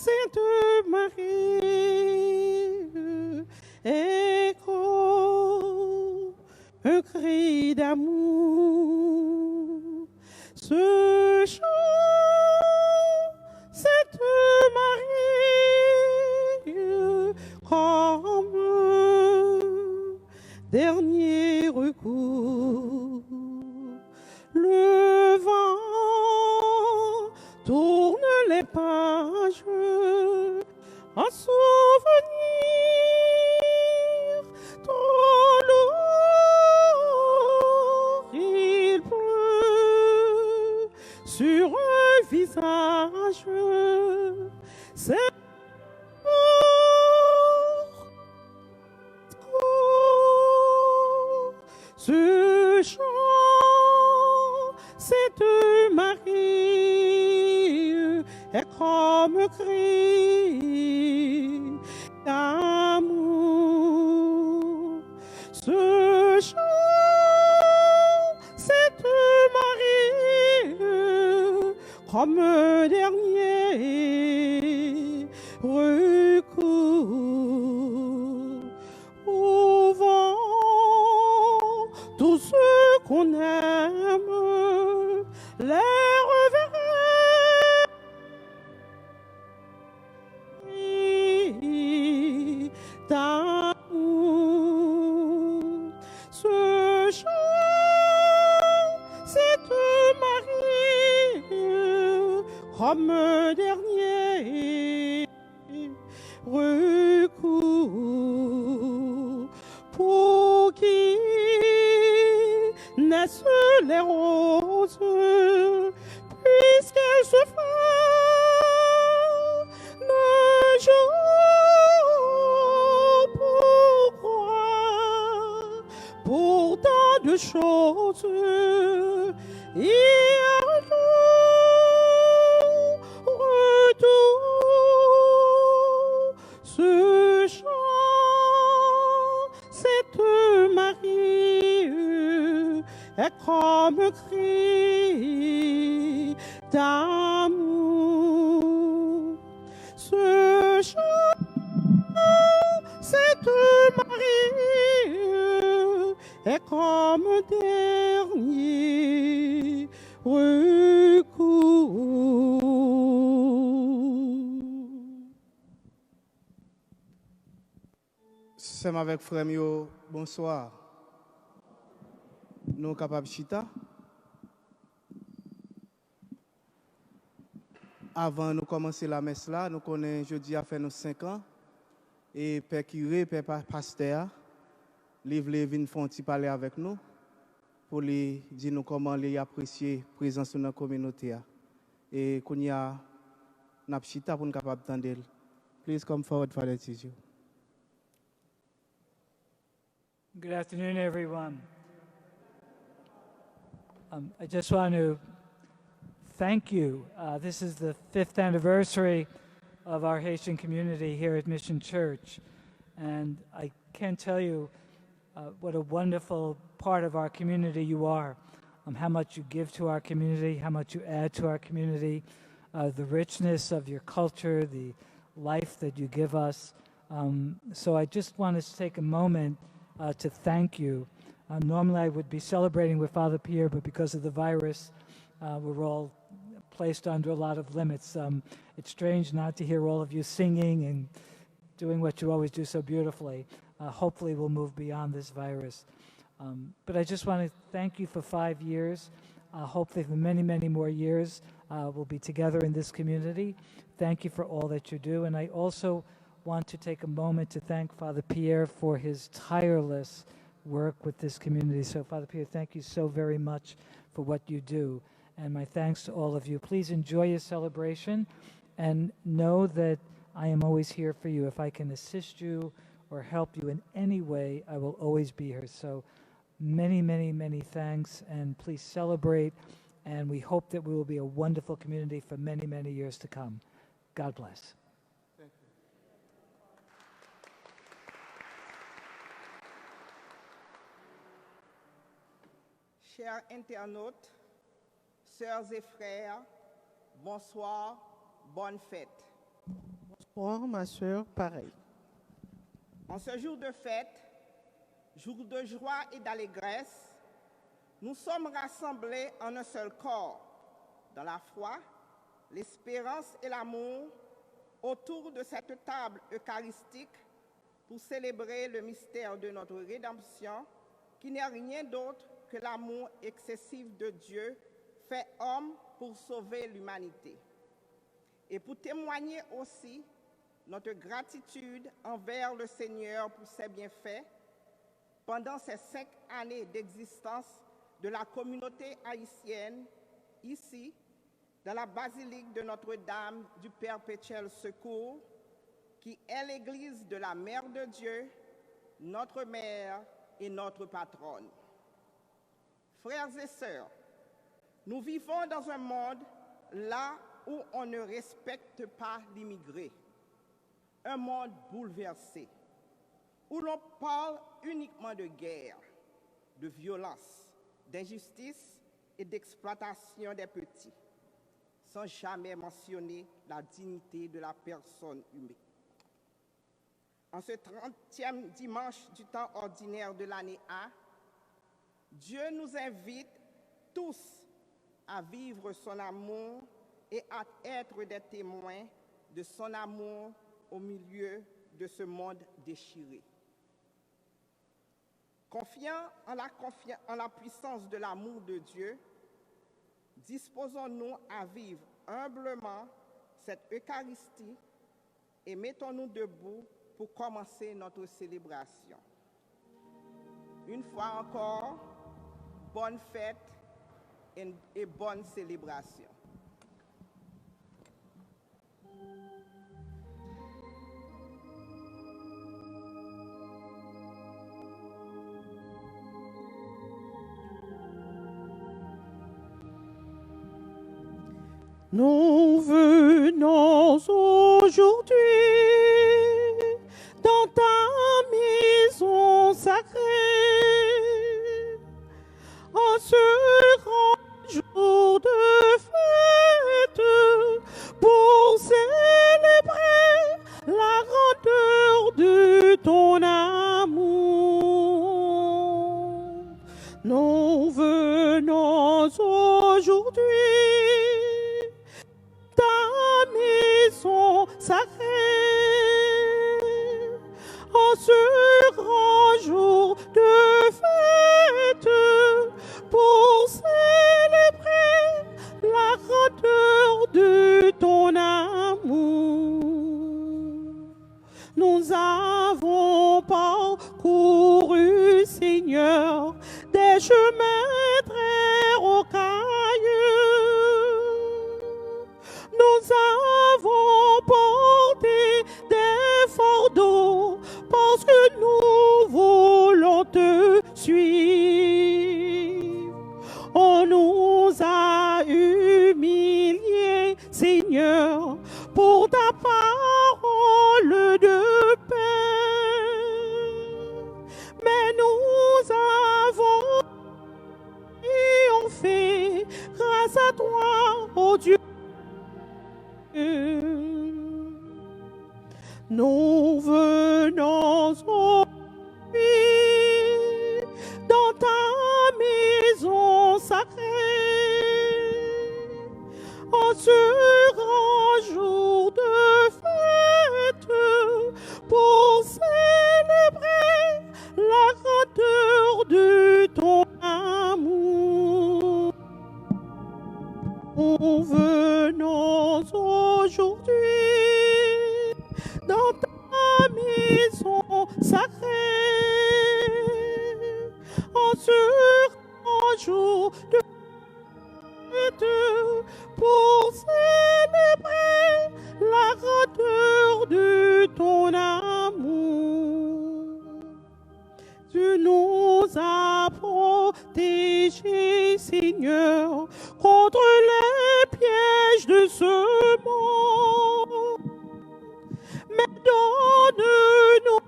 Sainte Marie, écho, un cri d'amour, ce chant, Sainte Marie, comme dernier recours. Le vent tourne les pages en souvenir trop lourd. Il pleut sur un visage. C'est ce chant, cette Marie est comme cri d'amour. Ce chant, cette Marie, comme dernier recours. Au vent, tous ceux qu'on aime, les reverrai d'amour. Ce chant, cette Marie, comme dernier recours. Pour qui naissent les roses, puisqu'elles se fanent le jour. Pourquoi, pour tant de choses, il y a un retour. Ce chant, cette Marie est comme cri d'amour. Ce chant, cette Marie est comme dernier recours. Sem avec frère Mio, bonsoir. Nous capables chita. Avant de commencer la messe là, nous connaissons jeudi a fait nos 5 ans et père curé, père pasteur, livre vinn font petit parler avec nous pour lui dire nous comment les apprécier présence dans la communauté et qu'on y a n'a chita pour nous capable d'entendre. Please come forward, Father Tiju. Good afternoon, everyone. I just want to thank you. This is the 5th anniversary of our Haitian community here at Mission Church. And I can't tell you what a wonderful part of our community you are, how much you give to our community, how much you add to our community, the richness of your culture, the life that you give us. So I just wanted to take a moment to thank you. Normally I would be celebrating with Father Pierre, but because of the virus, we're all placed under a lot of limits. It's strange not to hear all of you singing and doing what you always do so beautifully. Hopefully we'll move beyond this virus. But I just want to thank you for 5 years. Hopefully for many, many more years, we'll be together in this community. Thank you for all that you do. And I also want to take a moment to thank Father Pierre for his tireless work with this community. So Father Pierre, thank you so very much for what you do. And my thanks to all of you. Please enjoy your celebration and know that I am always here for you. If I can assist you or help you in any way, I will always be here. So many, many, many thanks, and please celebrate. And we hope that we will be a wonderful community for many, many years to come. God bless. Chers internautes, sœurs et frères, bonsoir, bonne fête. Prends, ma soeur, pareil. En ce jour de fête, jour de joie et d'allégresse, nous sommes rassemblés en un seul corps, dans la foi, l'espérance et l'amour, autour de cette table eucharistique pour célébrer le mystère de notre rédemption, qui n'est rien d'autre que l'amour excessif de Dieu fait homme pour sauver l'humanité. Et pour témoigner aussi notre gratitude envers le Seigneur pour ses bienfaits, pendant ces 5 années d'existence de la communauté haïtienne, ici, dans la basilique de Notre-Dame du Perpétuel Secours, qui est l'église de la Mère de Dieu, notre mère et notre patronne. Frères et sœurs, nous vivons dans un monde là où on ne respecte pas l'immigré, un monde bouleversé, où l'on parle uniquement de guerre, de violence, d'injustice et d'exploitation des petits, sans jamais mentionner la dignité de la personne humaine. En ce 30e dimanche du temps ordinaire de l'année A, Dieu nous invite tous à vivre son amour et à être des témoins de son amour au milieu de ce monde déchiré. Confiant en la puissance de l'amour de Dieu, disposons-nous à vivre humblement cette Eucharistie et mettons-nous debout pour commencer notre célébration. Une fois encore, bonne fête et bonne célébration. Nous venons aujourd'hui dans ta maison sacrée, en ce grand jour de fête, pour célébrer la grandeur de ton amour. Nous venons aujourd'hui ta maison sacrée, en ce grand jour de fête, pour célébrer la grandeur de ton amour. Nous avons parcouru, Seigneur, des chemins très rocailleux. Nous avons porté des fardeaux parce que nous voulons te suivre. On nous a humiliés, Seigneur, pour ta parole de paix. Mais nous avons triomphé grâce à toi, ô Dieu. Nous venons aujourd'hui dans ta maison sacrée, en ce grand jour de fête, pour célébrer la grandeur de ton amour. Nous venons aujourd'hui dans ta maison sacrée, en ce grand jour de fête, pour célébrer la grandeur de ton amour. Tu nous as protégés, Seigneur, contre les pièges de ce monde. Mais donne-nous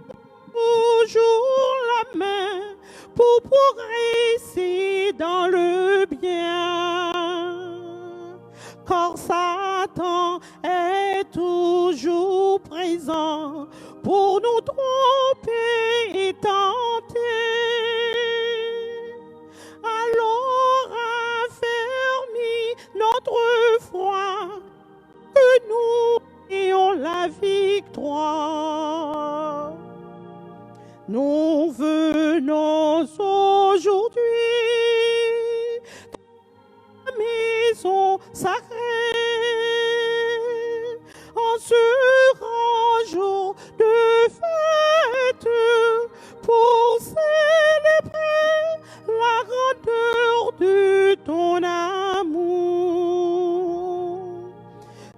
toujours la main pour progresser dans le bien. Car Satan est toujours prêt paysans pour nous tromper et tenter. Alors affermis notre foi, que nous ayons la victoire. Nous venons aujourd'hui dans la maison sacrée en ce grand jour de fête pour célébrer la grandeur de ton amour.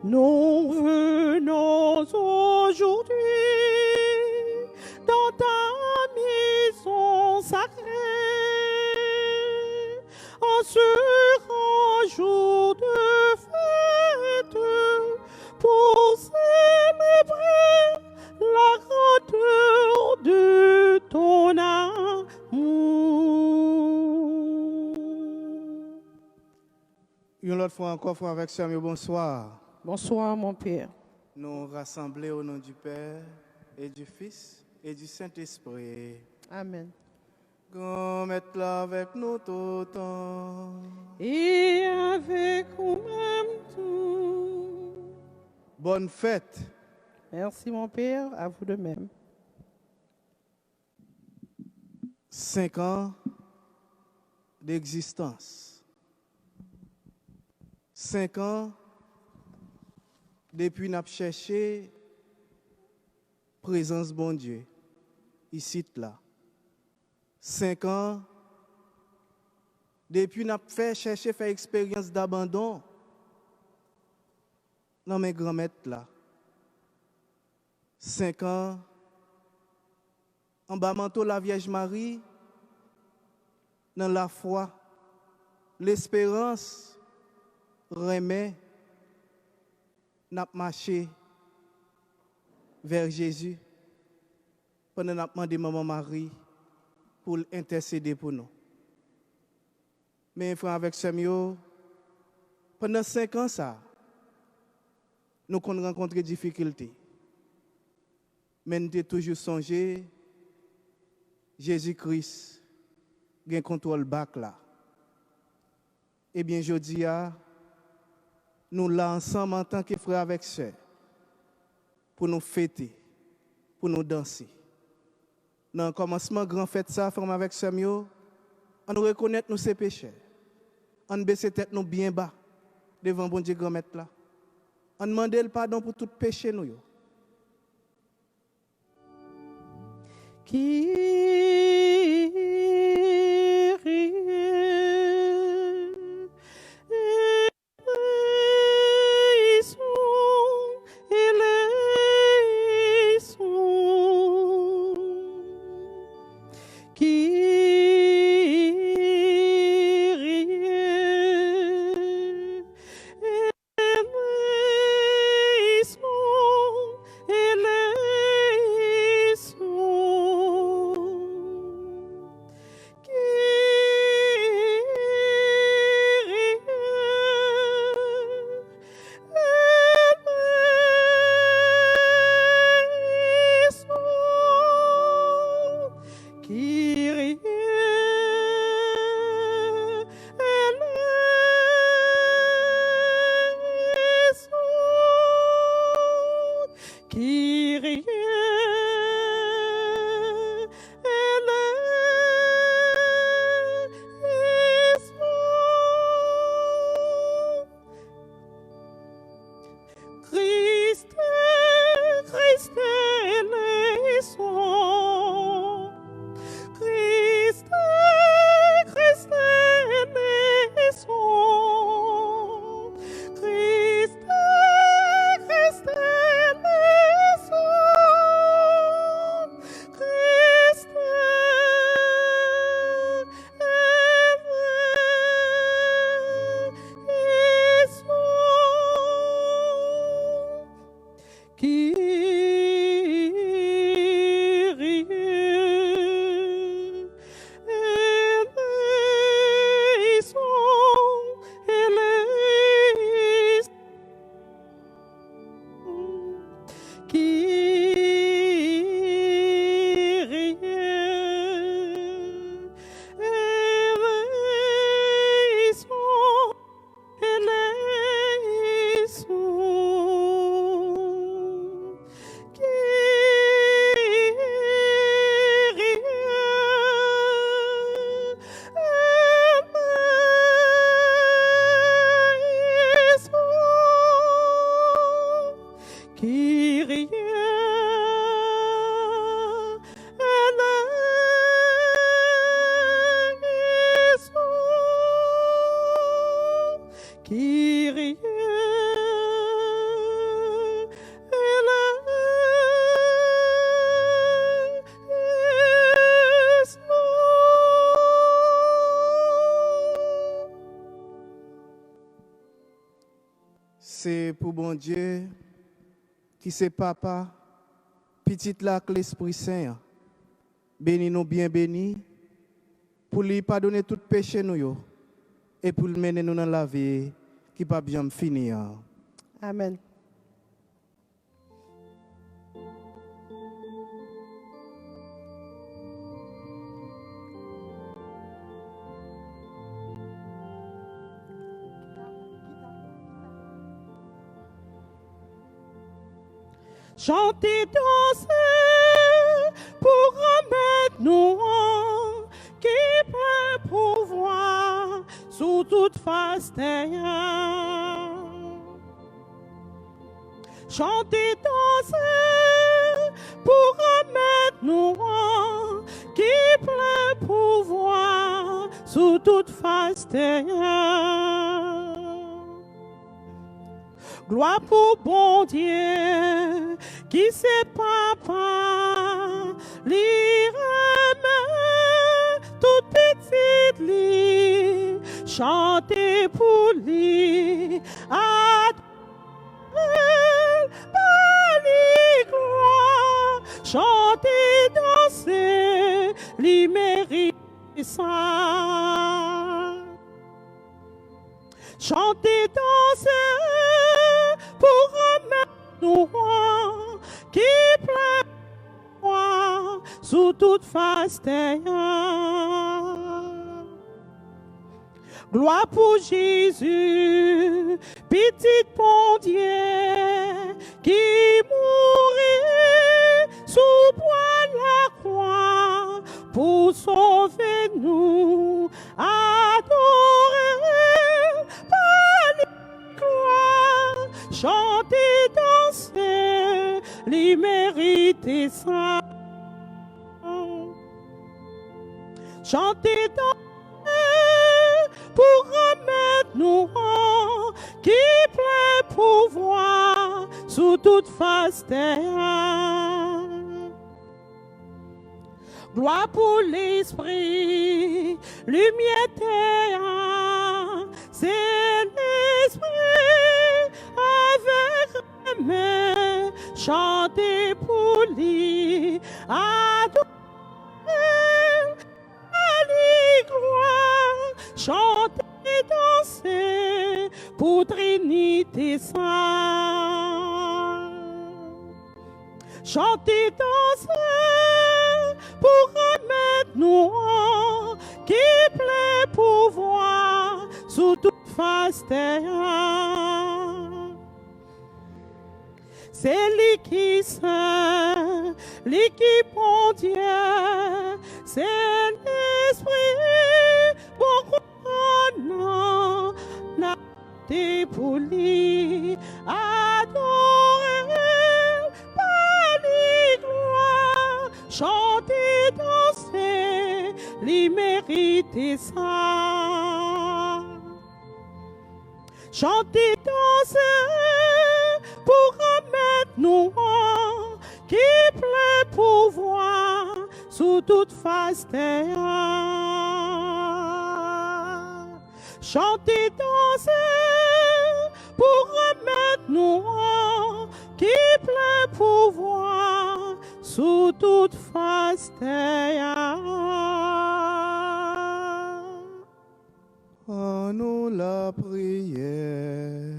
Nous venons aujourd'hui dans ta maison sacrée en ce grand jour de fête pour célébrer la grandeur de ton amour. Une autre fois encore, frère avec Samuel, bonsoir. Bonsoir, mon Père. Nous rassemblés au nom du Père et du Fils et du Saint-Esprit. Amen. Grand Maître là avec nous tout le temps. Et avec vous-même tout. Bonne fête. Merci, mon Père, à vous de même. 5 ans d'existence. 5 ans depuis nous cherché présence bon Dieu ici là. 5 ans depuis nous fait chercher faire expérience d'abandon dans mes grands-mères là. 5 ans en bas manteau la Vierge Marie dans la foi, l'espérance remet n'a marché vers Jésus pendant n'a demandé maman Marie pour intercéder pour nous. Mais frère avec Samuel, pendant 5 ans ça, nous avons rencontré des difficultés. Mais nous avons toujours songé Jésus-Christ a un contrôle bac là. Eh bien, je dis, nous là ensemble en tant que frères avec sœurs, pour nous fêter, pour nous danser. Dans le commencement, grand fête ça, frère avec Samuel, on nous reconnaître nous ses péchés. On baisse tête nous bien bas devant bon Dieu grand maître là. On demande le pardon pour tout péché nous. Kyrie eleison. C'est pour bon Dieu qui c'est papa, petite là que l'Esprit Saint. Bénis nous bien bénis pour lui pardonner tout péché nous yo, et pour le mener nous dans la vie qui pas bien finir. Amen. Chantez, dansez pour remettre nous en qui peut pouvoir sous toute face terre. Chantez, dansez pour remettre nous en qui peut pouvoir sous toute face terre. Gloire pour bon Dieu, qui c'est papa, lui remet toute petite lit, chantez pour lui, adorez, par lui gloire, chantez, dansez, lui mérite ça. Chantez, dansez pour remettre nous qui pleure sous toute face terre. Gloire pour Jésus, petit bon Dieu, qui mourit sous bois la croix pour sauver nous. Adorez, par lui gloire, chantez, dansez, lui méritez ça. Chantez, dansez, pour remettre nous qui pleut pouvoir sous toute face terre. Gloire pour l'esprit, lumière terre, c'est l'esprit avec remède, chantez pour lui, adorez, à lui gloire, chantez, dansez pour Trinité Sainte. Chantez, dansez pour remettre nous qui plaît pouvoir sous toute face terre. C'est lui qui sait, lui qui bon Dieu, c'est l'esprit pour non, n'a pour lui, adorer, par lui gloire, chanter, danser, lui mériter ça. Chanter, danser, pour remettre nous qui pleut pouvoir sous toute face terre. Chanter, danser, pour remettre nous qui pleut pouvoir sous toute face terre. En nous la prière.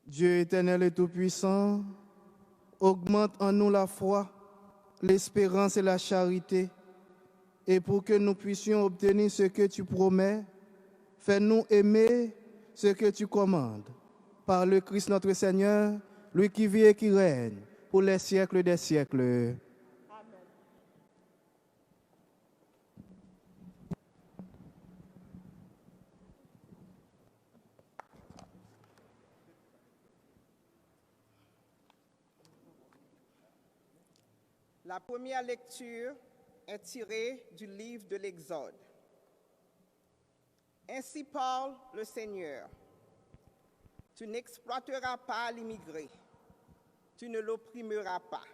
Dieu éternel et tout-puissant, augmente en nous la foi, l'espérance et la charité, et pour que nous puissions obtenir ce que tu promets, fais-nous aimer ce que tu commandes. Par le Christ notre Seigneur, lui qui vit et qui règne pour les siècles des siècles. La première lecture est tiré du livre de l'Exode. Ainsi parle le Seigneur. Tu n'exploiteras pas l'immigré, tu ne l'opprimeras pas,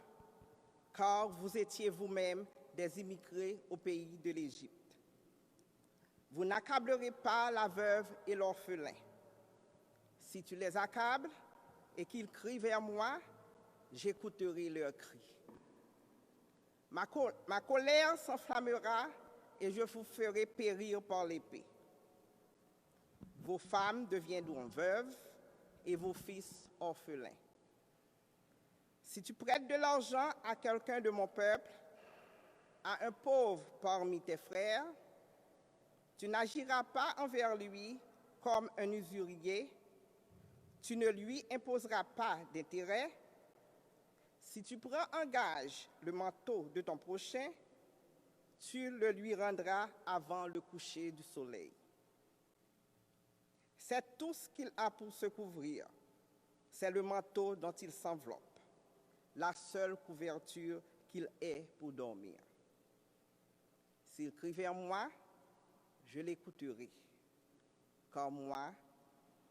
car vous étiez vous-même des immigrés au pays de l'Égypte. Vous n'accablerez pas la veuve et l'orphelin. Si tu les accables et qu'ils crient vers moi, j'écouterai leurs cris. Ma colère s'enflammera et je vous ferai périr par l'épée. Vos femmes deviendront veuves et vos fils orphelins. Si tu prêtes de l'argent à quelqu'un de mon peuple, à un pauvre parmi tes frères, tu n'agiras pas envers lui comme un usurier, tu ne lui imposeras pas d'intérêt. Si tu prends en gage le manteau de ton prochain, tu le lui rendras avant le coucher du soleil. C'est tout ce qu'il a pour se couvrir, c'est le manteau dont il s'enveloppe, la seule couverture qu'il ait pour dormir. S'il crie vers moi, je l'écouterai, car moi,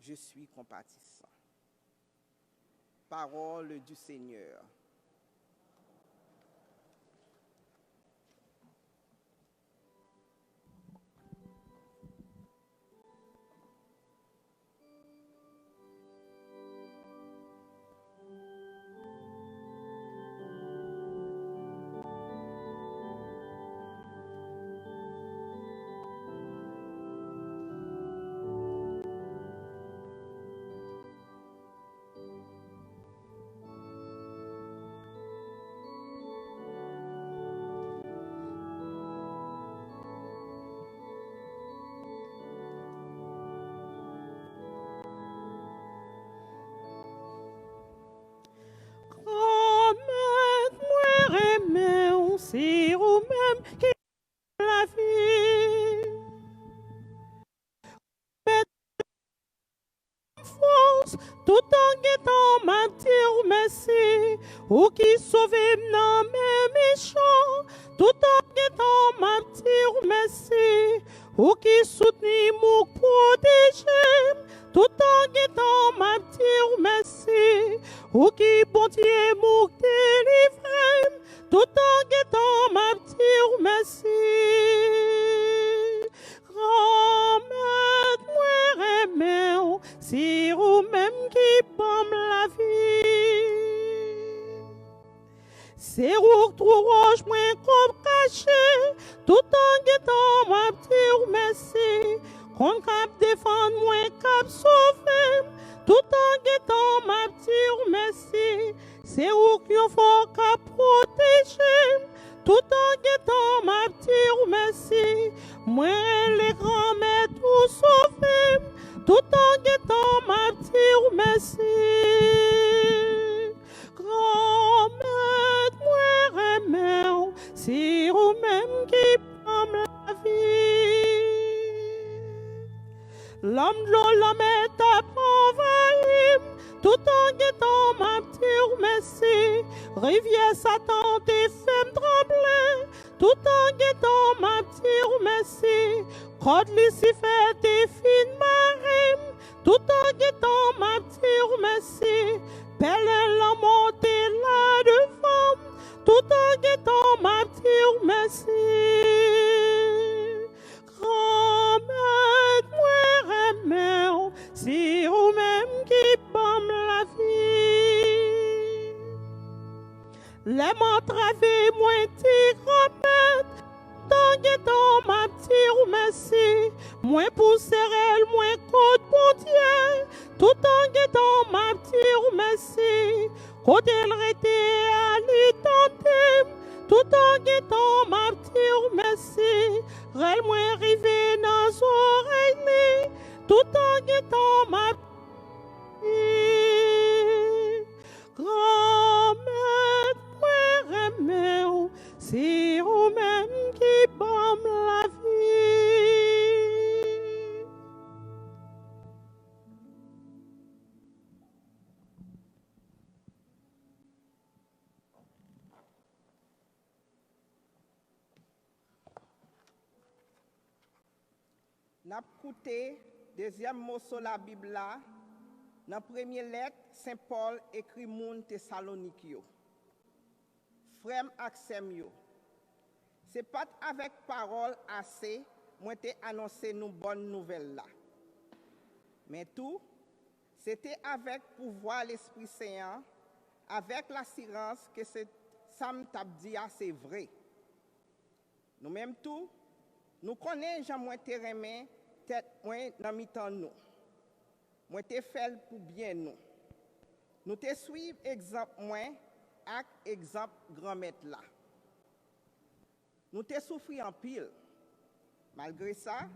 je suis compatissant. Parole du Seigneur. C'est vous-même qui la vie. Force, tout en guettant ma tire merci, ou qui sauve non mes méchants, tout en guettant ma tire merci, ou qui soutenir mon protéger, tout en guettant ma tire merci, ou qui bon Dieu mon délivrer, tout en guettant ma tire merci. Grand-mère, moi remède, c'est vous-même qui pomme la vie. C'est vous qui roche moins comme caché, tout en guettant ma tire merci. Qu'on cap défendre moins cap sauver, tout en guettant ma tire merci. C'est vous qui faut cap protéger, tout en guettant ma tire merci. Moi les grands-mères tout sauver, tout en guettant ma tire merci. Grand-mère, moi remède, c'est vous-même qui pomme la vie. L'homme de l'homme est à envahi, tout en guettant ma tire merci. Rivière Satan tes femmes trembler, tout en guettant ma tire merci. Code Lucifer tes fines marines, tout en guettant ma tire merci. Pelle la montée là devant, tout en guettant ma tire merci. Grand-mère, moi remède, c'est vous-même qui pomme la vie. Les m'entraver, moi t'y grand-mère, tant guettant ma tire merci. Moi pousser elle, moi côte bon Dieu, tout en guettant ma tire merci. Côté elle rete à lui tenter, tout en guettant ma tire merci. Rel moi rivé dans oreilles, tout en guettant ma tire. Grand-mère, moi remède, c'est vous-même qui pomme la vie. N'a écouté deuxième mot sur la Bible là, dans la première lettre, Saint Paul écrit moun Thessalonique yo. Frère Axem yo. C'est pas avec parole assez, moi t'ai annoncé nous bonne nouvelle là. Mais tout, c'était avec pouvoir l'Esprit Saint, avec l'assurance que ça me t'a dit c'est vrai. Nous même tout, nous connaissons Jean moi te remet tête moi dans mi-temps nous. Moi te fait pour bien nous. Nous te suivre exemple moi avec exemple grand-mère là. Nous te souffri en pile. Malgré ça,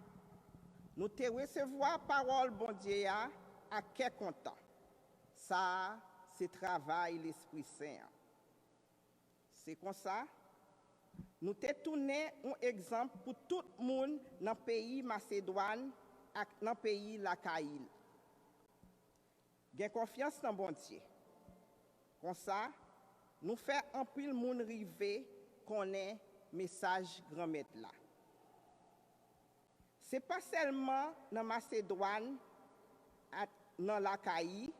nous te recevoir parole bon Dieu à quel content. Ça, c'est travail l'Esprit Saint. C'est comme ça. Nous te tourné un exemple pour tout le monde dans le pays Macédoine et dans le pays Lakaïl. Gain confiance dans bon Dieu. Comme ça, nous faisons un pile monde rivé qu'on ait message grand-mère là. C'est pas seulement dans Macédoine et dans l'Achaïe,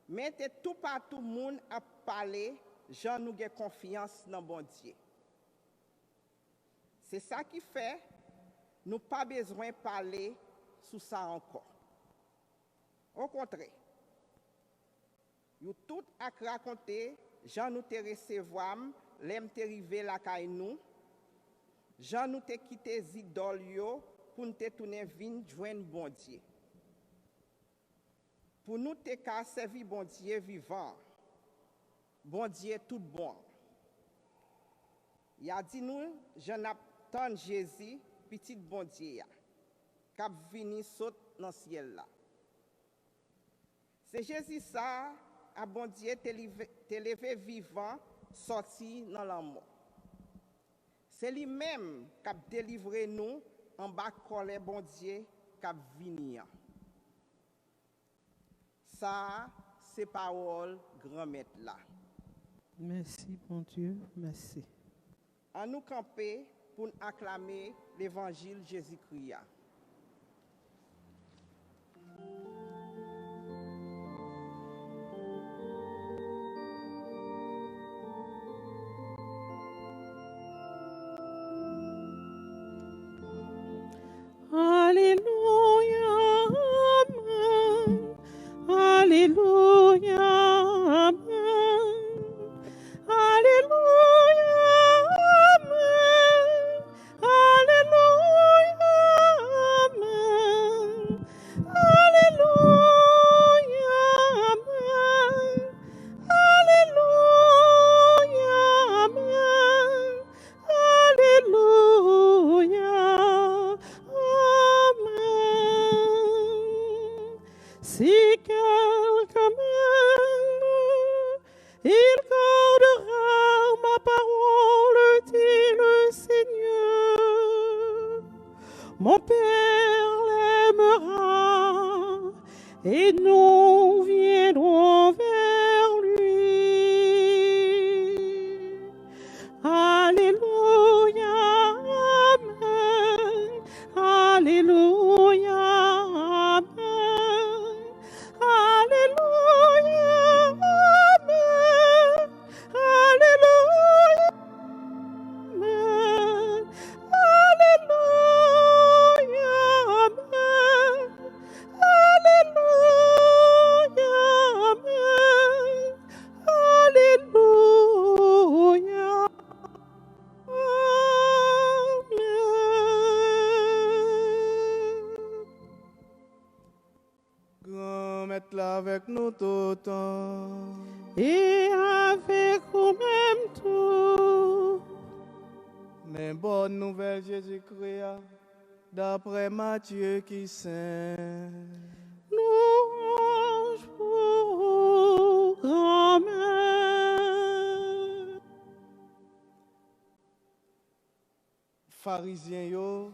mais tout partout le monde a parlé, gens nous avons confiance dans bon Dieu. C'est ça qui fait nous pas besoin de parler sur ça encore. Au contraire, nous tout a raconté, gens nous te recevoir, l'aime te rivé la caille nous, gens nous te quitté idoles yo pour nous te tourner vinn joindre bon Dieu. Pour nous te ka servir bon Dieu vivant. Bon Dieu tout bon. Il a dit nous, j'en attends Jésus, petit bon Dieu, cap vini saute dans le ciel là. C'est Jésus ça, à bon Dieu te levé vivant, sorti dans la mort. C'est lui-même qui a délivré nous en bas colère bon Dieu qui a vini. Ça, c'est parole grand-mère là. Merci, bon Dieu, merci. À nous camper pour acclamer l'évangile Jésus-Christ. Alléluia, Amen. Alléluia, Amen. Alléluia, Amen. Alléluia, Amen. Alléluia, Amen. Alléluia, Amen. Alléluia, Amen. Si quelqu'un m'aime, il gardera ma parole, dit le Seigneur. Mon Père l'aimera et nous viendrons vers lui. Alléluia, Amen. Alléluia, Amen. Alléluia, Amen. Alléluia, Amen. Alléluia, Amen. Alléluia, Amen. Alléluia, Amen. Grand-mère là avec nous tout le temps. Et avec vous-même tout. Mais bonne nouvelle Jésus-Christ, d'après Matthieu qui saint. Louange pour grand-mère. Pharisiens yo,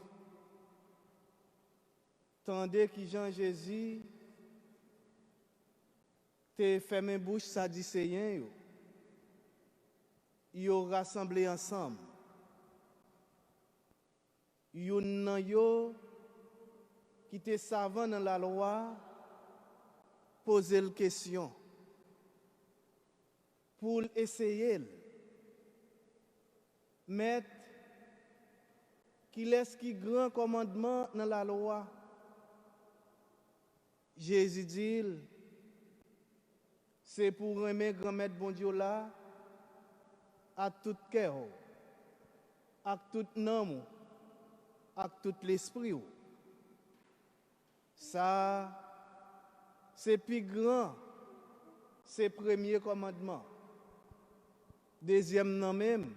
tandis que Jean Jésus te fermé bouche sadducéen yo. Yo rassemblé ensemble. Yon nan yo qui était savant dans la loi, poser la question pour essayer mettre qui laisse qui grand commandement dans la loi. Jésus dit, c'est pour aimer grand-mère bon Dieu là, à tout cœur, à tout nom, à tout l'esprit. Ça, c'est plus grand, c'est premier commandement. Deuxième nom même,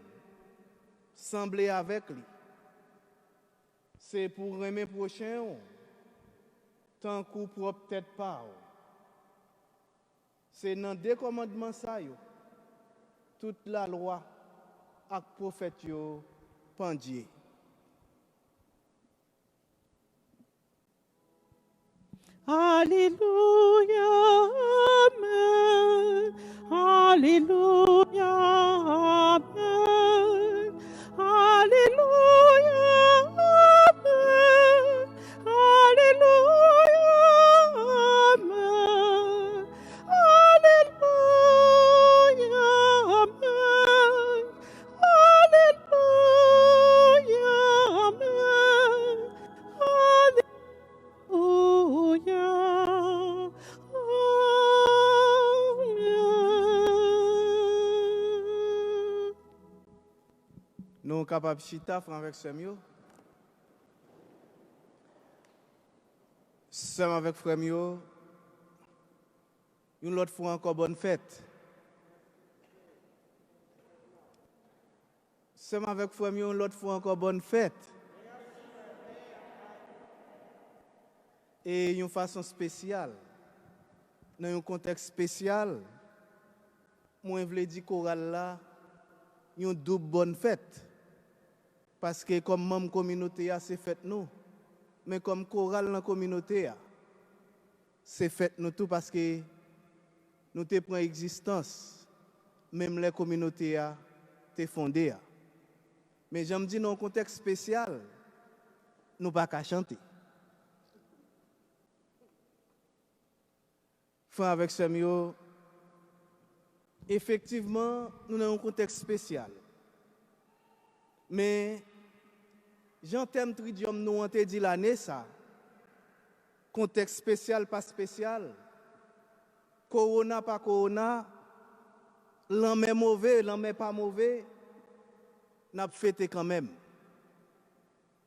sembler avec lui. C'est pour aimer prochain, tant qu'on propre peut-être pas. C'est dans deux commandements ça yo. Toute la loi ak prophète yo pendie. Alléluia, Amen. Alléluia, Amen. Alléluia, Amen. Alléluia, Amen. Alléluia, Amen. Alléluia, Amen. Alléluia, Amen. Nous sommes capables de chita frère avec Samuel. Sommes avec frère Mio. Une autre fois encore bonne fête. Sommes avec frère Mio une autre fois encore bonne fête. Et une façon spéciale, dans un contexte spécial, moi je voulais dire chorale là, une double bonne fête. Parce que comme membre communauté, c'est fête nous. Mais comme chorale dans la communauté, c'est fête nous tout parce que nous te prenons existence. Même les communautés te fondées. Mais j'aime dire dans un contexte spécial, nous pas qu'à chanter. Frère avec Samuel, effectivement, nous avons un contexte spécial. Mais, Jean Thème Tridium nous a dit l'année ça. Contexte spécial, pas spécial. Corona, pas corona. L'homme est mauvais, l'homme est pas mauvais. N'a fêté quand même.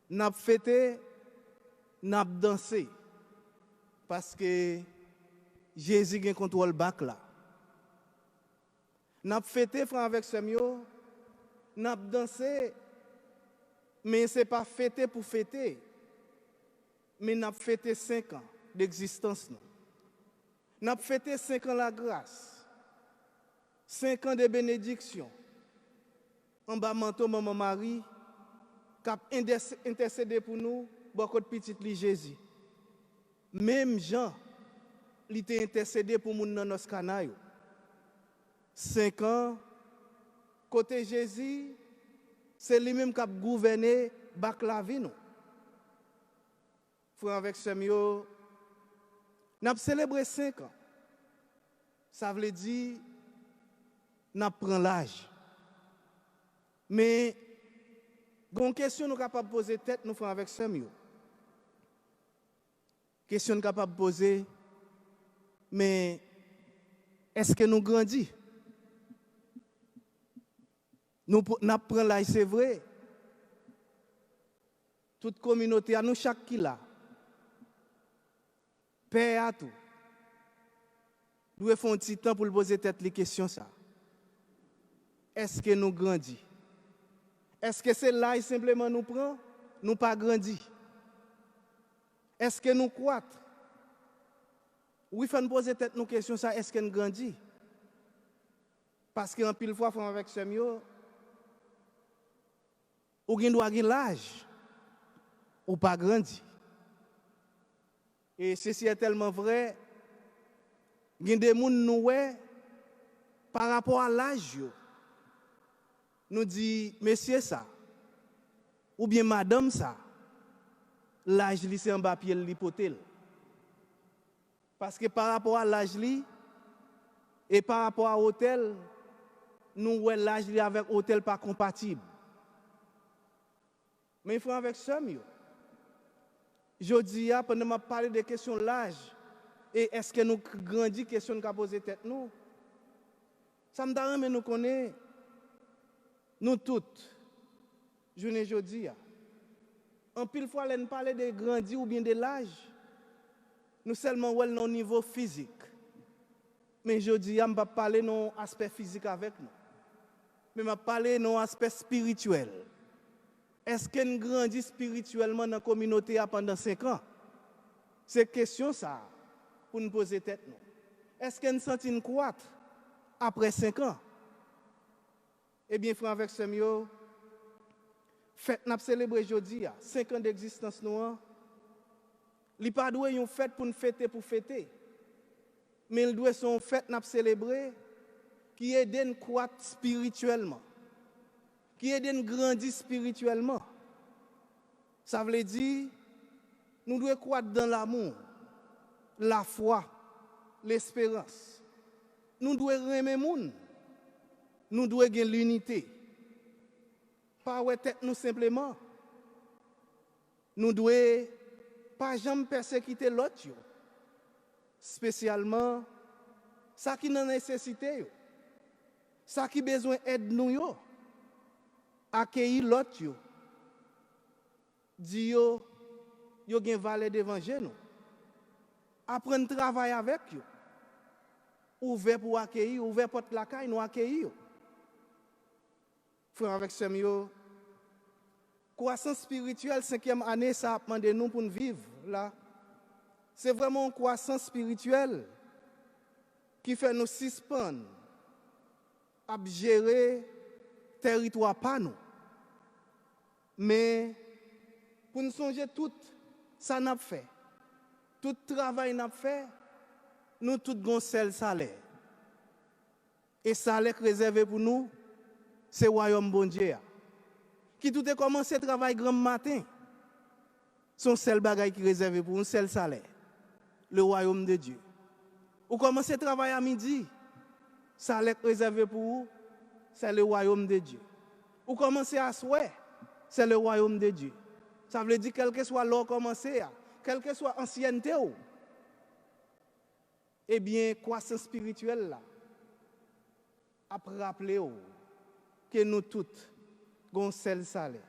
N'a fêté, n'a dansé. Parce que Jésus a un contrôle bac là. N'a fêté frère avec Samuel, n'a dansé, mais ce n'est pas fêté pour fêter, mais n'a fêté 5 ans d'existence. N'a fêté 5 ans la grâce, 5 ans de bénédiction. En bas manteau maman Marie, qui a intercédé pour nous, beaucoup de petites Jésus. Même Jean, il était intercédé pour nous dans nos canailles. 5 ans, côté Jésus, c'est lui-même qui a gouverné la vie. Frère avec Samuel, nous avons célébré 5 ans. Ça veut dire, nous prenons l'âge. Mais, une question nous sommes capables de poser tête, nous frère avec Samuel. Question nous sommes capables de poser. Mais est-ce que nous grandissons? Nous apprenons là, c'est vrai. Toute communauté, à nous chaque qui là. Père à tout. Nous faisons un petit temps pour poser tête les questions ça. Est-ce que nous grandissons? Est-ce que c'est là simplement nous prend? Nous pas grandi. Est-ce que nous croître? Oui, il faut nous poser tête nos questions ça. Est-ce que nous grandissons? Parce qu'en pile fois, avec Samuel, ou bien doit avoir l'âge, ou pas grandi. Et ceci est tellement vrai, il y a des gens nous par rapport à l'âge, nous dit, monsieur ça, ou bien madame ça, l'âge li c'est en bas pied l'hypothèse. Parce que par rapport à l'âge li et par rapport à hôtel, nous ouais l'âge li avec hôtel pas compatible. Mais il faut avec ça mieux. Je dis pendant m'a parler de questions l'âge et est-ce que nous grandit question qu'a posé tête nous. Ça me donne mais nous connaît nous toutes. Je ne dis en pile fois on parle de grandir ou bien de l'âge. Nous seulement ouais non niveau physique. Mais je dis on pas parler non aspect physique avec nous. Mais m'a parler non aspect spirituel. Est-ce qu'on grandit spirituellement dans la communauté pendant 5 ans? C'est question ça pour nous poser tête nous. Est-ce qu'on sent une croître après 5 ans? Eh bien, frère avec ce mieux, fête n'a célébré aujourd'hui 5 ans d'existence nous. Il pas doué une fête pour nous fêter pour fêter. Mais il doit son fête n'a célébré qui aide à nous croître spirituellement. Qui aide à nous grandir spirituellement. Ça veut dire, nous devons croître dans l'amour, la foi, l'espérance. Nous devons aimer le monde. Nous devons avoir l'unité. Pas ouais tête nous simplement. Nous devons pas jamais persécuter l'autre. Spécialement, ça qui n'a nécessité. Ça qui besoin d'aide nous. Accueillir l'autre. Dire yo gen valeur d'évangile. Apprendre à travailler avec eux. Ouvert pour accueillir, ouvert pour la caille, nous accueillir. Frère avec ce mieux, croissance spirituelle, 5e année, ça a demandé nous pour nous vivre là. C'est vraiment une croissance spirituelle qui fait nous suspendre à gérer territoire pas nous. Mais pour nous songer tout ça n'a fait. Tout travail n'a fait, nous tout gon seul salaire. Et salaire réservé pour nous, c'est le royaume bon Dieu. Qui tout est commencé travail grand matin. Son seul bagage qui est réservé pour un seul salaire. Le royaume de Dieu. Ou commencez travail à midi. Salaire réservé pour vous, c'est le royaume de Dieu. Ou commencez à souhait, c'est le royaume de Dieu. Ça veut dire quel que soit l'heure commencé, quelle que soit l'ancienneté, eh bien, croissance spirituelle là, après rappeler que nous toutes avons seul salaire.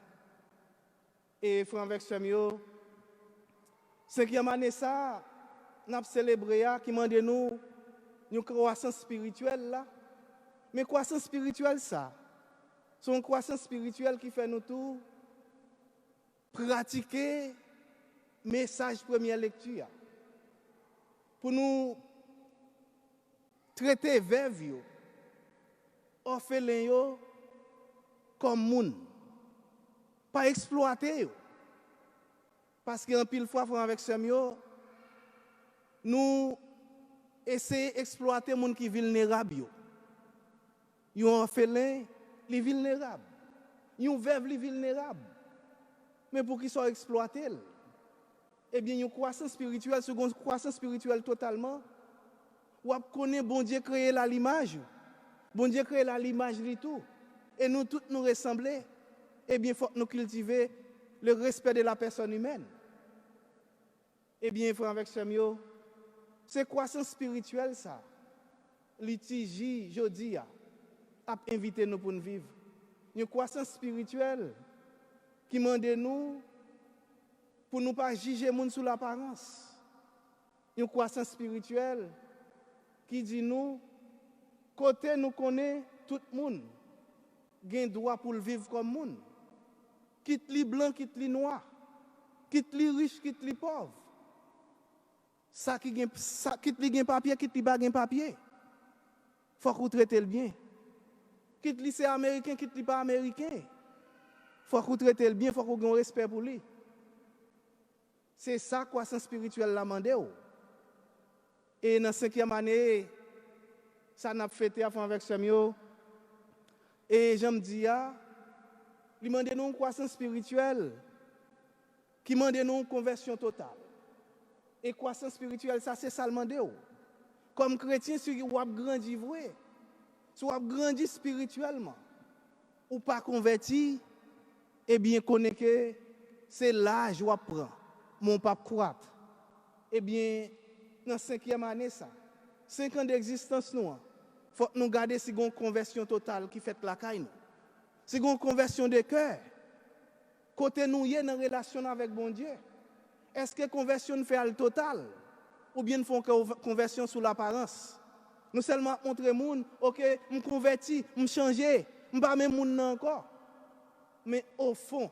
Et frère avec ce mieux, 5e année ça, nous avons célébré qui demande nous une croissance spirituelle là. Mais croissance spirituelle ça, c'est une croissance spirituelle qui fait nous tout pratiquer message première lecture. Pour nous traiter veuve, orphelin comme moun. Pas exploiter. Parce qu'en pile fois, avec ce mieux, nous essayons d'exploiter les gens qui sont vulnérables. Ils sont orphelins, les vulnérables. Ils sont veuves, les vulnérables. Mais pour qu'ils soient exploités, eh bien, il y a une croissance spirituelle, seconde croissance spirituelle totalement. Ou connaît bon Dieu créé là l'image. Bon Dieu créé là l'image de tout. Et nous tous nous ressembler. Eh bien, il faut nous cultiver le respect de la personne humaine. Eh bien, frère avec ce mieux, c'est croissance spirituelle ça. Litige, je dis, a invité nous pour nous vivre. Une croissance spirituelle qui demande nous pour ne pas juger les gens sous l'apparence. Une croissance spirituelle qui dit nous, côté nous connaît tout le monde, a droit pour le vivre comme monde. Quitte les blancs, quitte les noirs, quitte les riches, quitte les pauvres. Ça qui quitte les papier, quitte les pas papier. Faut qu'on traite le bien. Quitte les c'est américain, quitte les pas américain. Faut qu'on traite le bien, faut qu'on ait un respect pour lui. C'est ça croissance spirituelle la mandé. Et dans la 5e année, ça n'a fêté avec ce mieux. Et j'aime dire, il demande nous une croissance spirituelle qui demande nous une conversion totale. Et croissance spirituelle, ça c'est ça le demande. Comme chrétien, si vous avez grandi vrai, si vous avez grandi spirituellement, ou pas converti, eh bien, connaissez que c'est l'âge que vous prend. Mon pape croître. Eh bien, dans la 5e année, ça, 5 ans d'existence, nous, faut nous garder si une conversion totale qui fait la caille. Si une conversion de cœur, côté nous y est dans relation avec bon Dieu. Est-ce que conversion fait le total ou bien font conversion sous l'apparence? Nous seulement montrer monde, OK, me converti, me changer, me pas même monde encore. Mais au fond,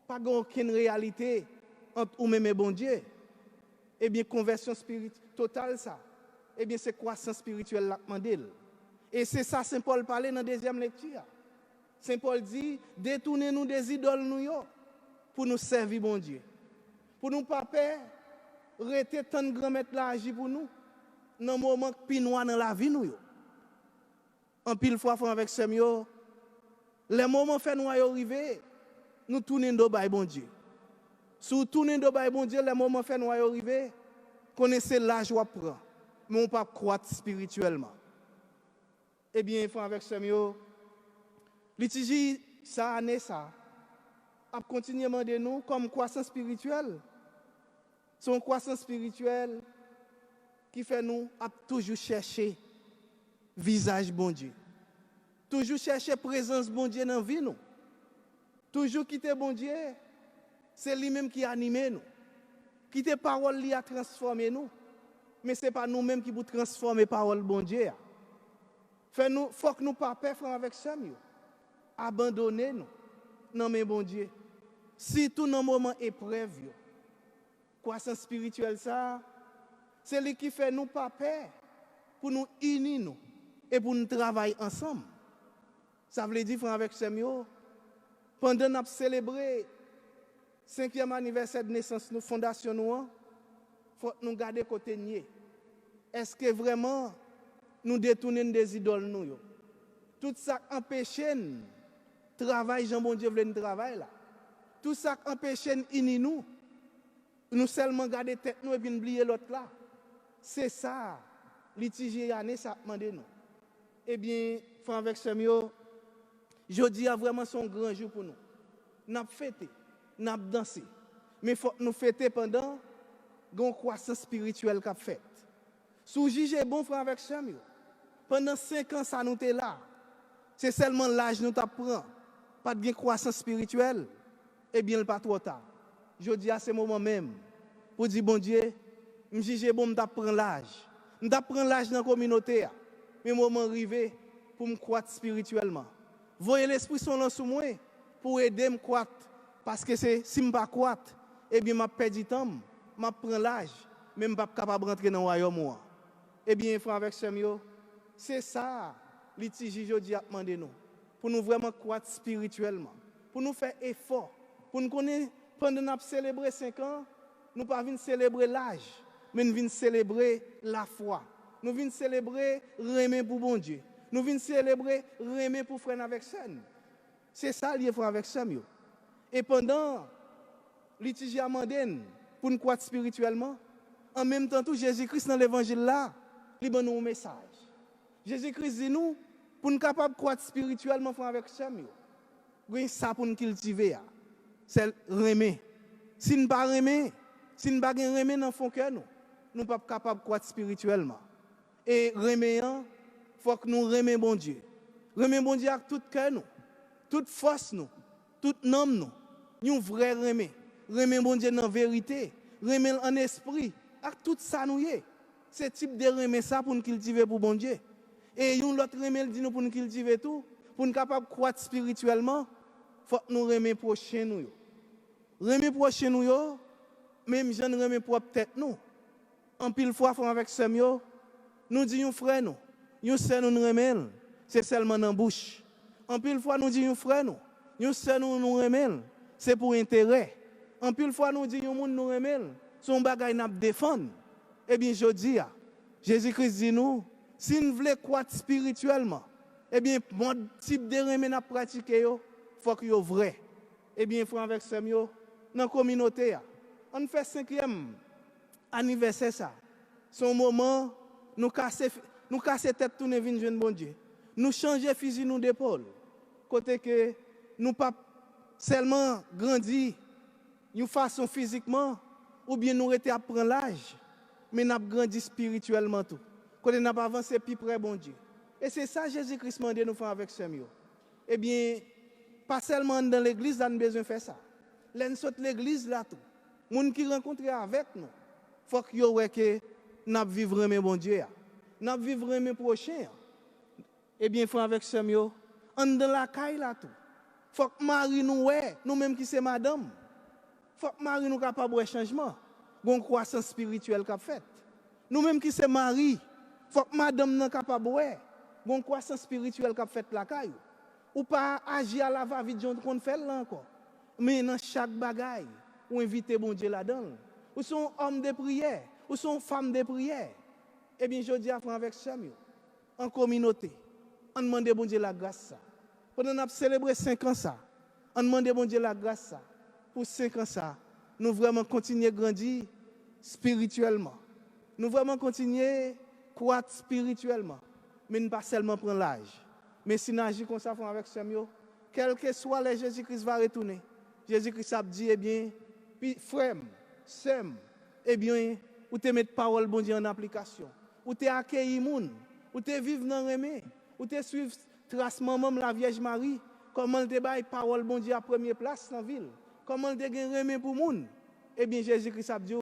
pas aucune réalité entre ou même bon Dieu. Eh bien conversion spirituelle totale ça. Eh bien c'est croissance spirituelle là demandé. Et c'est ça Saint Paul parlait dans la deuxième lecture. Saint Paul dit détournez-nous des idoles nous pour nous servir bon Dieu. Pour nous pas peur, rester tant de grand maître là agir pour nous dans moment pinois dans la vie nous. En pile fois avec Samuel, les moments fait nous arriver, nous tournons de bail bon Dieu. Si nous tournons de bail bon Dieu, les moments fait nous arriver, connaissez l'âge ou prend, mais on pas croître spirituellement. Eh bien, frère avec Samuel, litige ça année ça a continué à demander nous comme croissance spirituelle. Son croissance spirituelle qui fait nous à toujours chercher visage bon Dieu. Toujours chercher présence bon Dieu dans la vie nous. Toujours quitter bon Dieu, c'est lui-même qui anime nous. Quitter parole lui a transformé nous. Mais ce n'est pas nous-mêmes qui vous transformer parole bon Dieu. Il faut que nous pas peur avec ça. Abandonnez nous. Non mais bon Dieu. Si tout dans moment épreuve, croissance spirituelle ça, c'est lui qui fait nous pas peur pour nous unir nous et pour nous travailler ensemble. Ça veut dire avec Samuel, pendant que nous célébrons 5e anniversaire de naissance de fondation nous, faut nous garder côté nier. Est-ce que vraiment nous détournons des idoles nous? Tout ça empêche travail Jean bon Dieu veut nous travailler là. Tout ça empêche nous. Nous seulement garder tête nous et puis oublier l'autre là. C'est ça litige année ça demande nous. Eh bien, frère avec Samuel, jeudi a vraiment son grand jour pour nous. N'a fêté, n'a dansé. Mais faut nous fêter pendant une croissance spirituelle qu'a fait. Sous juger bon frère avec Samuel. Pendant 5 ans ça nous était là. C'est seulement l'âge nous t'apprend. Pas de croissance spirituelle. Eh bien, il pas trop tard. Je dis à ce moment même, pour dire, bon Dieu, je juge bon, je prends l'âge. Je prends l'âge dans la communauté. Mais moment arrivé pour me croître spirituellement. Voyez l'Esprit Saint sur moi pour aider me croître. Parce que si je ne pas croître, eh bien, je perds du temps. Je prends l'âge, mais je ne suis pas capable de rentrer dans le royaume. Eh bien, frère avec Samuel, c'est ça, litige aujourd'hui a demandé nous. Pour nous vraiment croître spirituellement. Pour nous faire effort. Pour nous connaître, pendant que nous célébrons 5 ans, nous ne venons pas célébrer l'âge, mais nous venons célébrer la foi. Nous venons célébrer remer pour bon Dieu. Nous venons célébrer remer pour frère avec Samuel. C'est ça lié frère avec Samuel. Et pendant litige a demandé pour nous croître spirituellement, en même temps tout Jésus-Christ dans l'évangile là, il donne nous un message. Jésus-Christ dit nous pour nous capables de croître spirituellement frère avec Samuel. Oui, ça pour nous cultiver. C'est remer. Si nous ne pas remer, si nous ne pas remer dans fond cœur nous, nous ne sommes pas capables de croître spirituellement. Et remer, il faut que nous remions bon Dieu. Remer bon Dieu avec tout cœur nous, toute force nous, toute âme nous. Nous vrai remer. Remer bon Dieu dans la vérité, remer en esprit, avec tout ça nous y est. C'est type de remer ça pour nous cultiver pour bon Dieu. Et l'autre remer dit nous pour nous cultiver tout, pour nous capables de croître spirituellement. Faut que nous remettre prochain nous. Remettre prochain nous, même je ne remets propre tête nous. En pile fois, avec Samuel, nous disons frère nous, nous sœur nous remet, c'est seulement dans la bouche. En pile fois, nous disons frère nous sœur nous remet, c'est pour intérêt. En pile fois, nous disons monde nous remet, son bagage n'a pas défendre. Eh bien, je dis, Jésus-Christ dit nous, si nous voulons croître spirituellement, eh bien, mon type de remède à pratiquer, il faut que soit vrai. Eh bien, frère avec Samuel, dans la communauté. On fait 5e anniversaire ça. Son moment, nous casser tête tourner vinn jeune bon Dieu. Nous changer fusil nous d'épaule. Côté que nous pas seulement grandi une façon physiquement ou bien nous été à prendre l'âge, mais nous avons grandi spirituellement tout. Côté nous avons avancé plus près bon Dieu. Et c'est ça Jésus-Christ m'a dit nous faire avec ce mieux. Eh bien, pas seulement dans l'église, nous avons besoin de faire ça. L'en saute l'église là tout. Les gens qui rencontrent avec nous, il faut que nous que nous vivons mes bon Dieu. Nous vivons mes prochains. Eh bien, frère avec ce mieux, on dans la caille là tout. Il faut que Marie nous ouais, nous-mêmes qui c'est madame. Il faut que Marie nous capable de changement. Une croissance spirituelle qu'a fait. Nous-mêmes qui c'est Marie, il faut que madame nous capable de une croissance spirituelle qu'a fait la caille. Ou pas agir à la va-vite qu'on fait là encore. Mais dans chaque bagaille, ou inviter bon Dieu là-dedans. Ou sont hommes de prière, ou sont femmes de prière. Eh bien, je dis à frère avec ça, en communauté, on demande bon Dieu la grâce ça. Pendant qu'on a célébré 5 ans ça, on demande bon Dieu la grâce ça. Pour 5 ans ça, nous vraiment continuer à grandir spirituellement. Nous vraiment continuer à croître spirituellement. Mais ne pas seulement prendre l'âge. Mais si nous agissons comme ça avec ça, quel que soit les Jésus-Christ va retourner. Jésus-Christ a dit, eh bien, frère, sœur, eh bien, ou te mettre parole bon Dieu en application. Ou te accueillir moun, ou te vivre dans remé, ou te suivre trace maman la Vierge Marie, comment elle te baille parole bon Dieu à première place dans la ville, comment elle te gagne remé pour moun. Eh bien, Jésus-Christ a dit,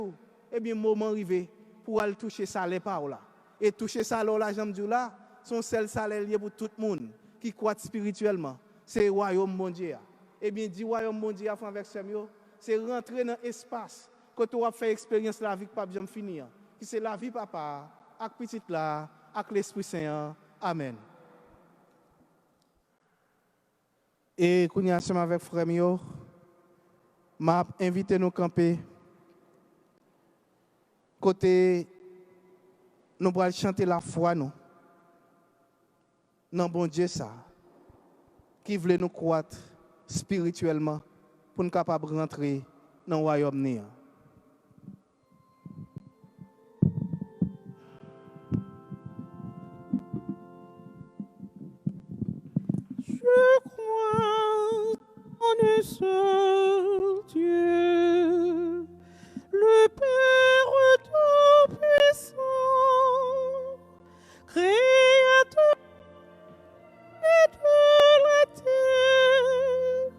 eh bien, moment arrivé pour aller toucher ça les paroles là. Et toucher ça là, j'aime dire là, son seul salaire lié pour tout le monde qui croit spirituellement. C'est le royaume bon Dieu. Eh bien, dit royaume bon Dieu avec ce mieux, c'est rentrer dans l'espace que tu as fait expérience la vie que pas jamais finir. Qui c'est la vie papa, avec petite là, avec l'Esprit Saint. Amen. Et qu'on y a ensemble avec frère mio, m'a invité nous camper côté nous allons chanter la foi nous. Non bon Dieu ça qui voulait nous croître spirituellement pour nous capables de rentrer dans le royaume néant. Je crois en un seul Dieu, le Père Tout-Puissant, Créateur de la terre,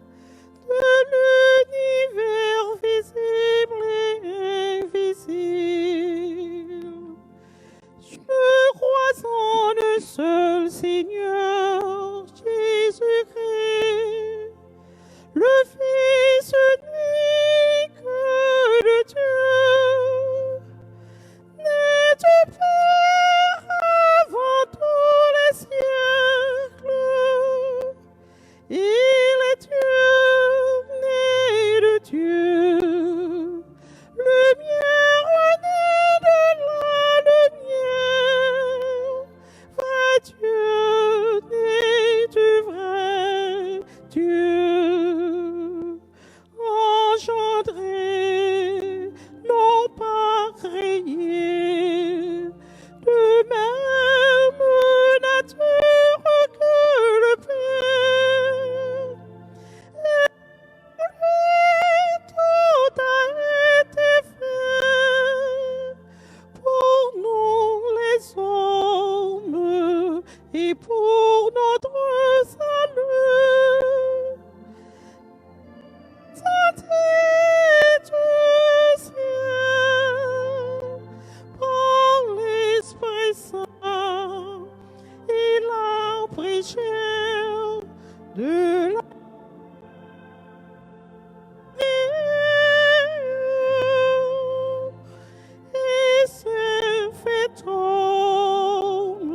de l'univers visible et invisible. Je crois en un seul Seigneur, Jésus-Christ, le Fils unique de Dieu, né du Père avant tous les siècles. Il est Dieu, né de Dieu, lumière née de la lumière, vrai Dieu, né du vrai Dieu, engendré, non pas créé, de même nature que le Père. Et tout a été fait pour nous les hommes et pour notre salut. Santé du ciel, par l'Esprit Saint, il a pris chair de la et s'est fait homme.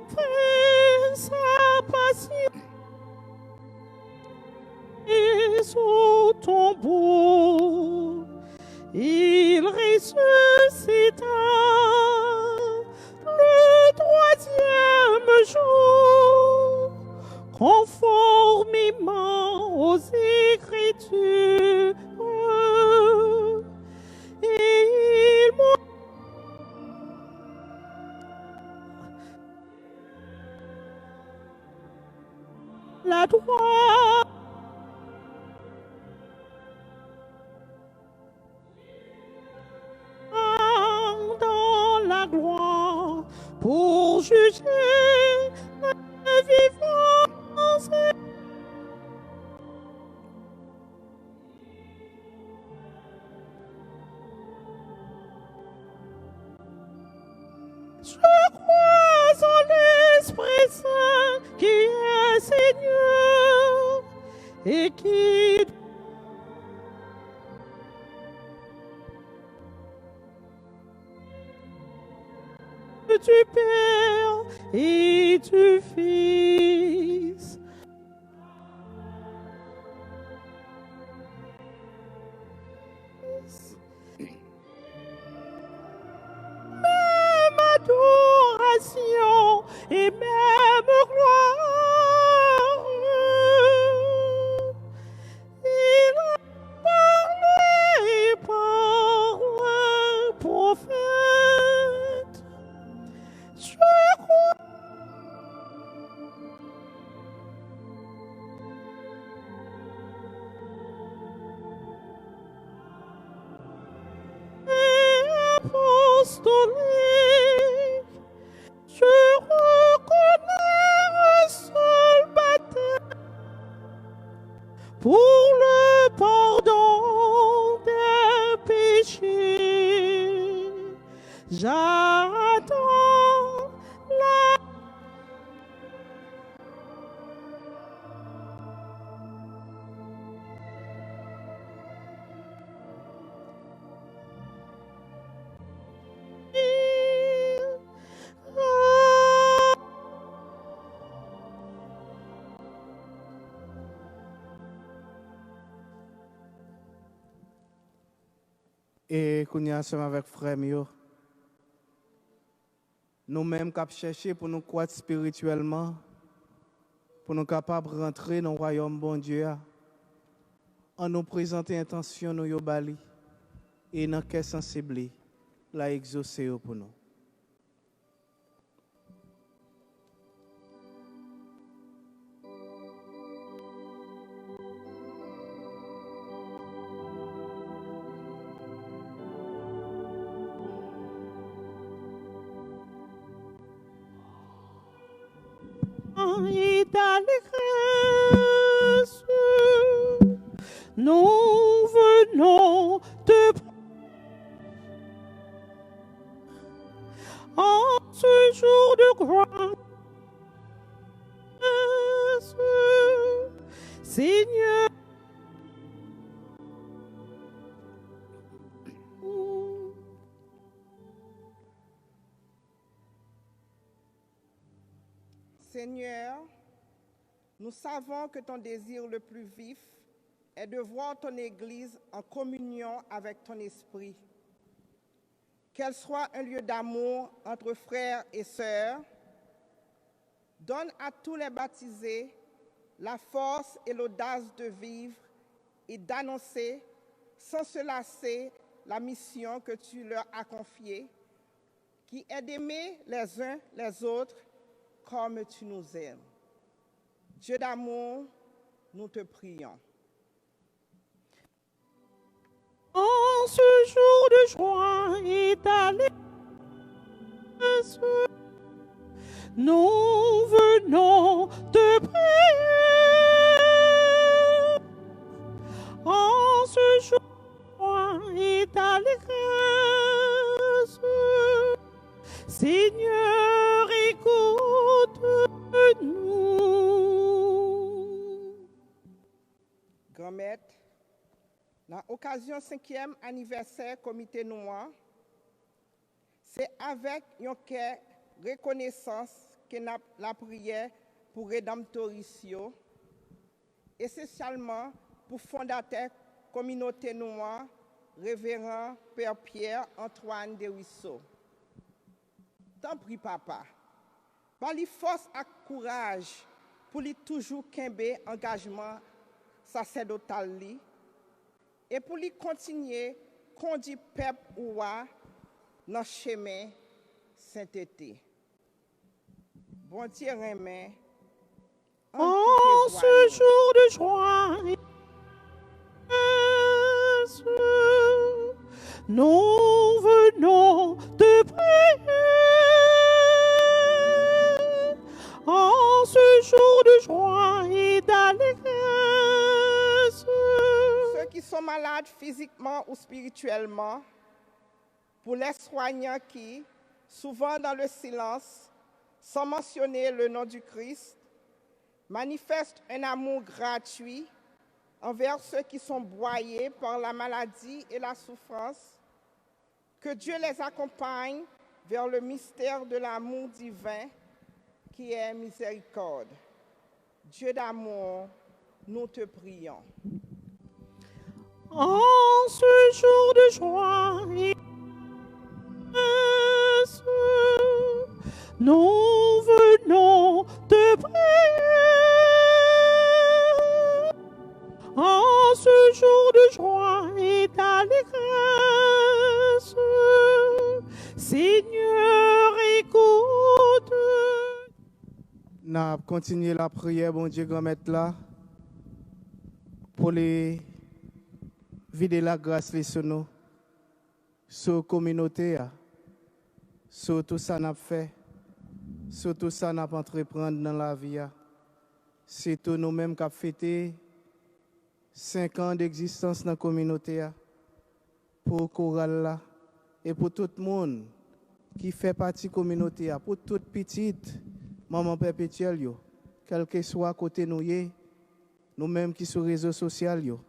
Fait sa passion et son tombeau, il ressuscita la droite. Dans la gloire pour juger les vivants. Je crois en l'Esprit Saint qui est Seigneur et qui du Père et du Fils. Même adoration et même gloire. Il a parlé par un prophète. Je crois apostolique, je reconnais un seul baptême pour le pardon des péchés. J'attends la Et qu'on y a ensemble avec frère Mio. Nous-mêmes qui cherchons pour nous croître spirituellement, pour nous capables de rentrer dans le royaume bon Dieu, en nous présenter intention nous yo bali et dans quel sensible la exaucer pour nous. et d'allégresse, nous venons te en ce jour de grâce, Seigneur. Seigneur, nous savons que ton désir le plus vif est de voir ton Église en communion avec ton Esprit. Qu'elle soit un lieu d'amour entre frères et sœurs. Donne à tous les baptisés la force et l'audace de vivre et d'annoncer sans se lasser la mission que tu leur as confiée, qui est d'aimer les uns les autres comme tu nous aimes. Dieu d'amour, nous te prions. En ce jour de joie et d'allégresse, nous venons te prier. En ce jour de joie et d'allégresse, Seigneur, écoute-nous. Grand-mère, dans l'occasion 5e anniversaire comité noir, c'est avec une reconnaissance que la prière pour Rédemptorisio, essentiellement pour fondateur communauté noire, révérend Père Pierre Antoine de Ruisseau. T'en prie, papa. Par les force et courage pour lui toujours kembe engagement sacerdotal li, et pour lui continuer conduire peuple ouah dans le chemin sainteté. Bon Dieu remet. En ce jour de joie et d'allégresse, nous venons te prier. En ce jour de joie et d'allégresse, Ceux qui sont malades physiquement ou spirituellement, pour les soignants qui, souvent dans le silence, sans mentionner le nom du Christ, manifestent un amour gratuit envers ceux qui sont broyés par la maladie et la souffrance, que Dieu les accompagne vers le mystère de l'amour divin qui est miséricorde. Dieu d'amour, nous te prions. en ce jour de joie et d'allégresse, nous venons te prier. En ce jour de joie et d'allégresse, Seigneur, écoute. N'a continué la prière, bon Dieu, grand maître là, pour les vider la grâce les sur nous, sur la communauté, sur tout ça n'a fait, sur tout ça n'a pas entreprendre dans la vie. C'est tout nous-mêmes qui avons fêté 5 ans d'existence dans la communauté, pour Choral là, et pour tout le monde qui fait partie de la communauté, pour toute petite maman perpétuelle, quel que soit côté nous-mêmes qui sur les réseaux sociaux,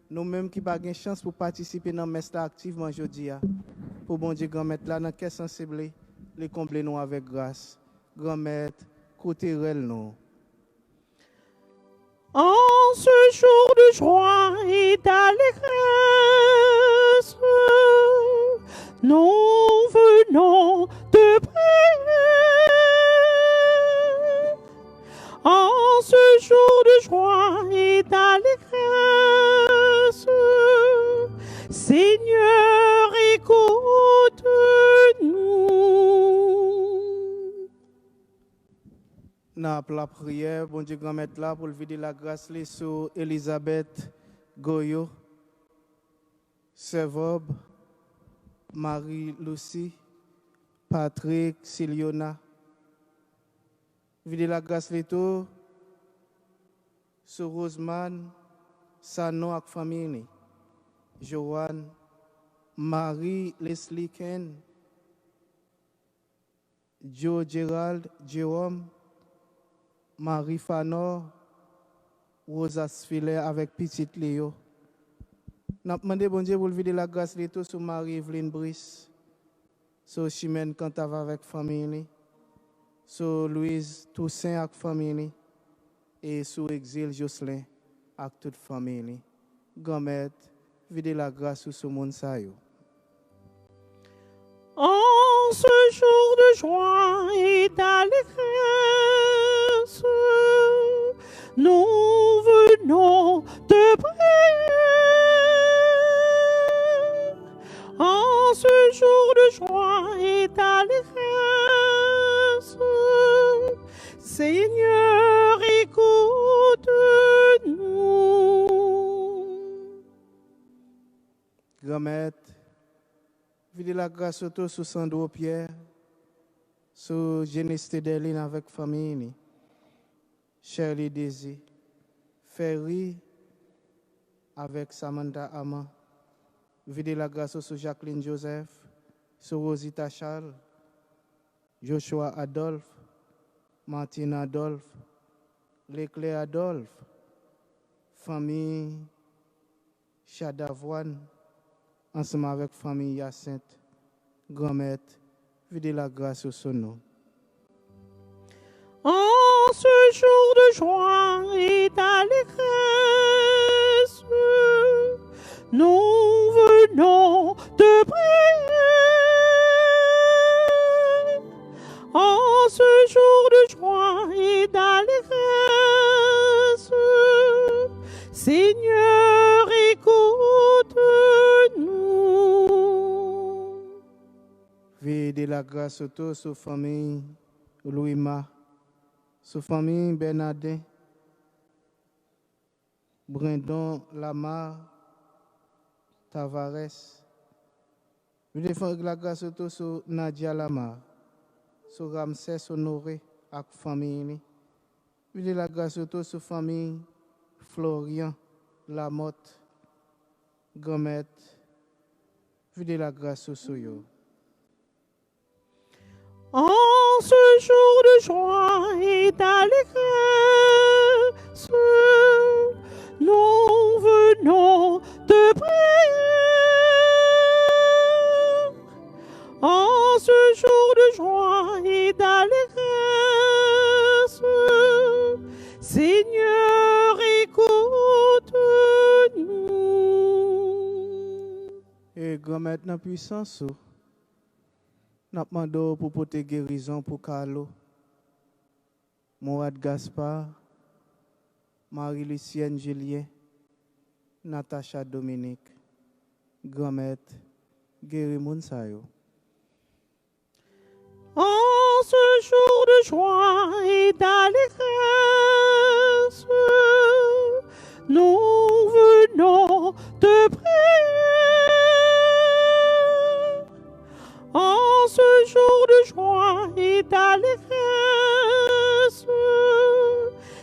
nous-mêmes qui n'avons pas de chance pour participer dans le messe activement aujourd'hui, pour bon Dieu, grand-maître là, dans quel sensible, les combler nous avec grâce. Grand-maître, côté réel nous. En ce jour de joie et d'allégresse, nous venons te prier. En ce jour de joie et d'allégresse, Seigneur, écoute-nous. N'a la prière, bon Dieu, grand-maître là, pour le vider la grâce sur Elisabeth Goyo, Servob, Marie-Lucie, Patrick, Siliona. Vider la grâce tout sur Rosemane, Sano ak famille, Joanne, Marie Leslie Ken, Joe Gerald, Jérôme, Marie Fanor, Rosa Sfiler avec petite Léo. N'a demandé bon Dieu pour vider la grâce tout sur Marie-Evelyne Brice, sur Chimène Cantava avec famille, sur Louise Toussaint avec famille et sur Exil Jocelyn avec toute famille. Grand-maître, vider la grâce sur ce monde ça yo. En ce jour de joie et d'allégresse, nous venons te prier. En ce jour de joie et d'allégresse, Seigneur, écoute-nous. Grand-maître, vider la grâce autour sur Sandro Pierre, sur Genesté Deline avec famille, Shirley Daisy, Ferry avec Samantha Ama, vider la grâce sur Jacqueline Joseph, sur Rosita Charles, Joshua Adolphe, Martine Adolphe, Leclerc Adolphe, famille Chadavoine, ensemble avec famille Hyacinthe, grand-maître, vider la grâce au son nom. En ce jour de joie et d'allégresse, nous venons te prier. En ce jour de joie et d'allégresse, Seigneur, écoute-nous. Vider la grâce autour sur famille Louima, sur famille Bernardin, Brandon Lamar Tavares. Je défends la grâce sur Nadia Lamar, sur Ramsès Honoré avec famille. Je défends la grâce sur famille Florian Lamotte, Gomet. Je défends la grâce sur eux. En ce jour de joie et d'allégresse, nous venons te prier. En ce jour de joie et d'allégresse, Seigneur, écoute-nous. Et grand maintenant puissance, nous demandons pour porter guérison pour Carlo, Mourad Gaspard, Marie-Lucienne Julien, Natacha Dominique, grand-maître, guéri moun sa yo. En ce jour de joie et d'allégresse, nous venons te prier. En ce jour de joie et d'allégresse,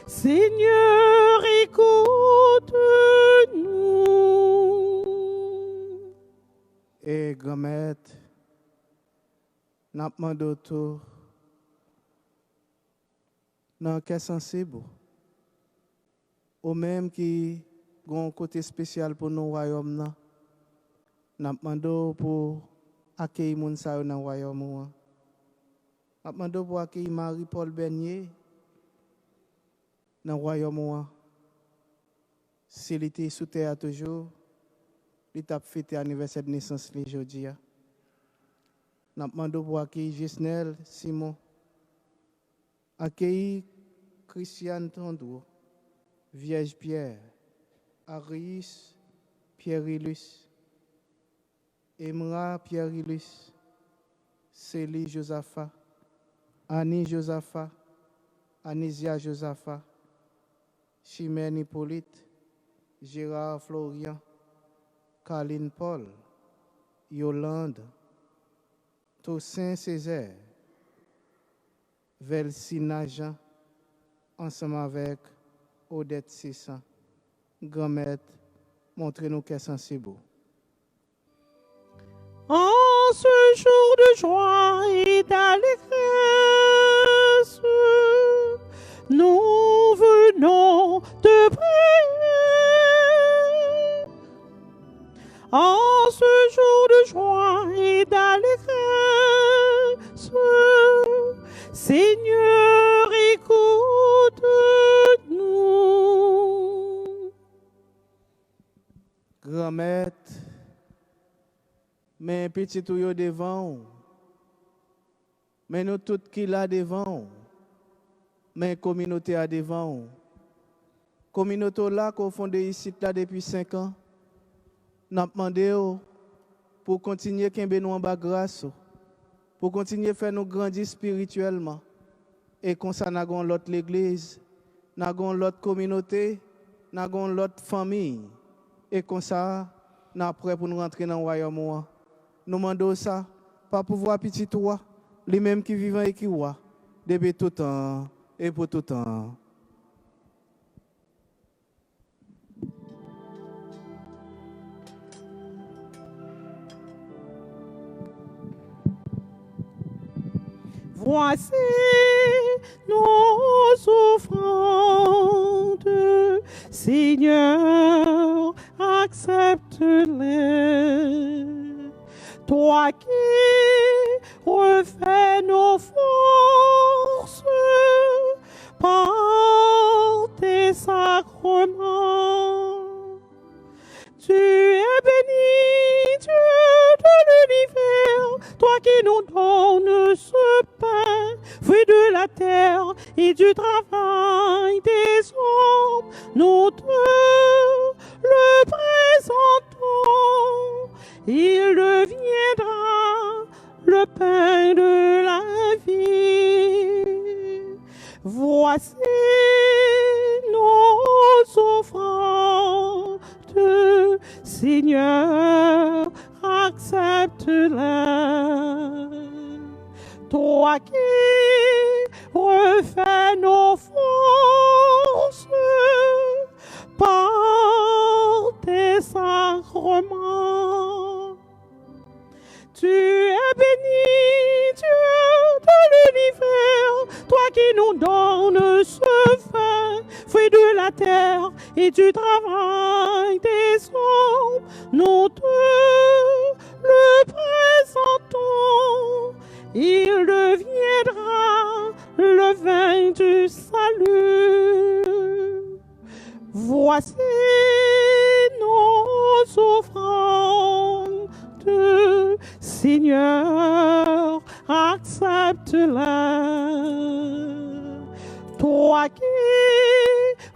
Seigneur, écoute-nous. Et grand-maître, nous demandons tout dans quel sensible, au même qui a un côté spécial pour nos royaumes, nous demandons pour accueillir les gens dans le royaume. Nous demandons pour accueillir Marie-Paul Bernier dans le royaume. S'il était sous terre toujours, il a fêté l'anniversaire de naissance aujourd'hui. Nous demandons pour accueillir Gisnel Simon, accueillir Christiane Tondou, Vierge Pierre, Arius Pierre-Ilus, Emra Pierre-Ilus, Célie Josaphat, Annie Josaphat, Anisia Josaphat, Chimène Hippolyte, Gérard Florian, Caroline Paul, Yolande, Toussaint Césaire, Velsina Jean, ensemble avec Odette Sissan, grand-maître, montrez-nous qu'est sensible. En ce jour de joie et d'allégresse, nous venons te prier. En ce jour de joie et d'allégresse, Seigneur, écoute-nous. Grand-maître, mais petit tout yo devant, mais nous tout qui là devant, mais communauté à devant. Communauté là qu'on fonde ici là depuis 5 ans, nous demandons pour continuer à nous en bas grâce, pour continuer à faire nous grandir spirituellement. Et comme ça, nous avons l'autre l'église, nous avons l'autre communauté, nous avons l'autre famille. Et comme ça, nous sommes prêts pour nous rentrer dans le royaume. Nous demandons ça, pas pour voir petit toi, les mêmes qui vivent et qui voient, depuis tout temps et pour tout temps. Voici nos offrandes, Seigneur, accepte-les. Toi qui refais nos forces par tes sacrements. Tu es béni, Dieu de l'univers, toi qui nous donnes ce pain, fruit de la terre et du travail des hommes. Nous te le présentons, il deviendra le pain de la vie. Voici nos offrandes. Seigneur, accepte-la. Toi qui refais nos forces par tes sacrements. Tu es béni, Dieu de l'univers, toi qui nous donnes ce vin, fruit de la terre et du travail des hommes. Nous te le présentons, il deviendra le vin du salut. Voici nos offrandes, Seigneur, accepte-la. Toi qui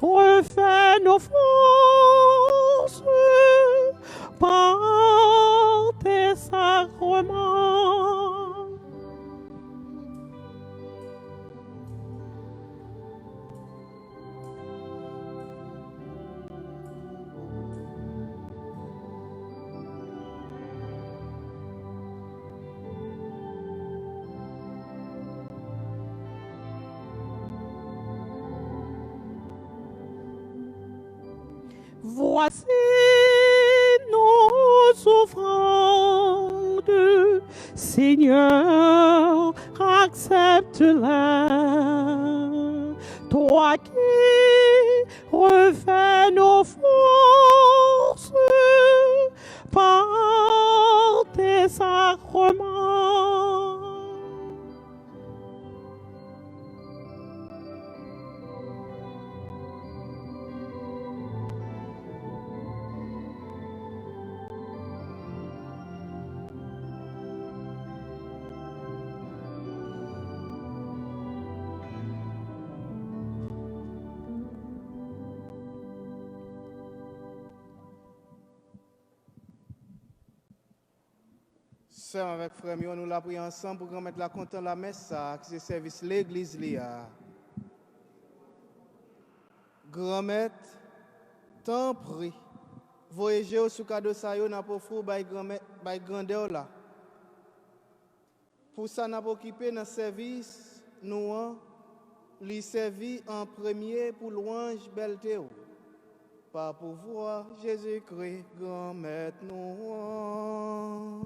refais nos forces par tes sacrements. Voici nos offrandes, Seigneur, accepte-la. Toi qui refais nos forces par tes sacrements. Sœur avec frère, nous la prions ensemble pour qu'on mette la content la messe, qui c'est service l'église. Grand-mère, t'en prie, voyagez sous cadeau ça, n'a pas fou, by grandeur là. Pour ça, n'a pas occupé dans le service, nous, lui servi en premier pour louange belle théo. Par pouvoir, Jésus-Christ, grand-mère, nous.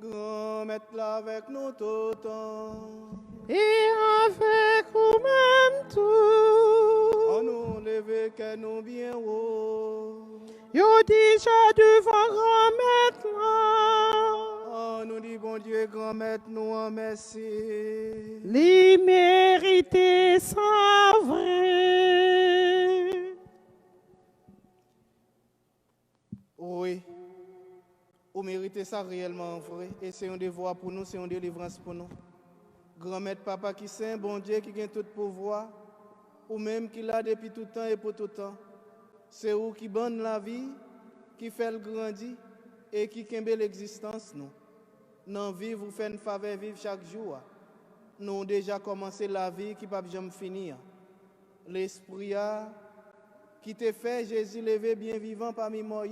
Grand-mère là avec nous tout le temps. Et avec nous-mêmes tout. On nous lève que nous bien haut. Yo déjà devant grand-mère là. On nous dit bon Dieu, grand-mère, nous en merci. Les mérités sont vrais. Oui. Vous méritez ça réellement vrai. Et c'est un devoir pour nous, c'est une délivrance pour nous. Grand-mère, papa qui saint, bon Dieu qui a tout pouvoir, ou même qui l'a depuis tout temps et pour tout temps. C'est vous qui bonne la vie, qui fait le grandir et qui kembe l'existence nous. Dans la vie, vous faites une faveur vivre chaque jour. Nous avons déjà commencé la vie qui ne peut jamais finir. L'esprit qui te fait Jésus lever bien vivant parmi moi.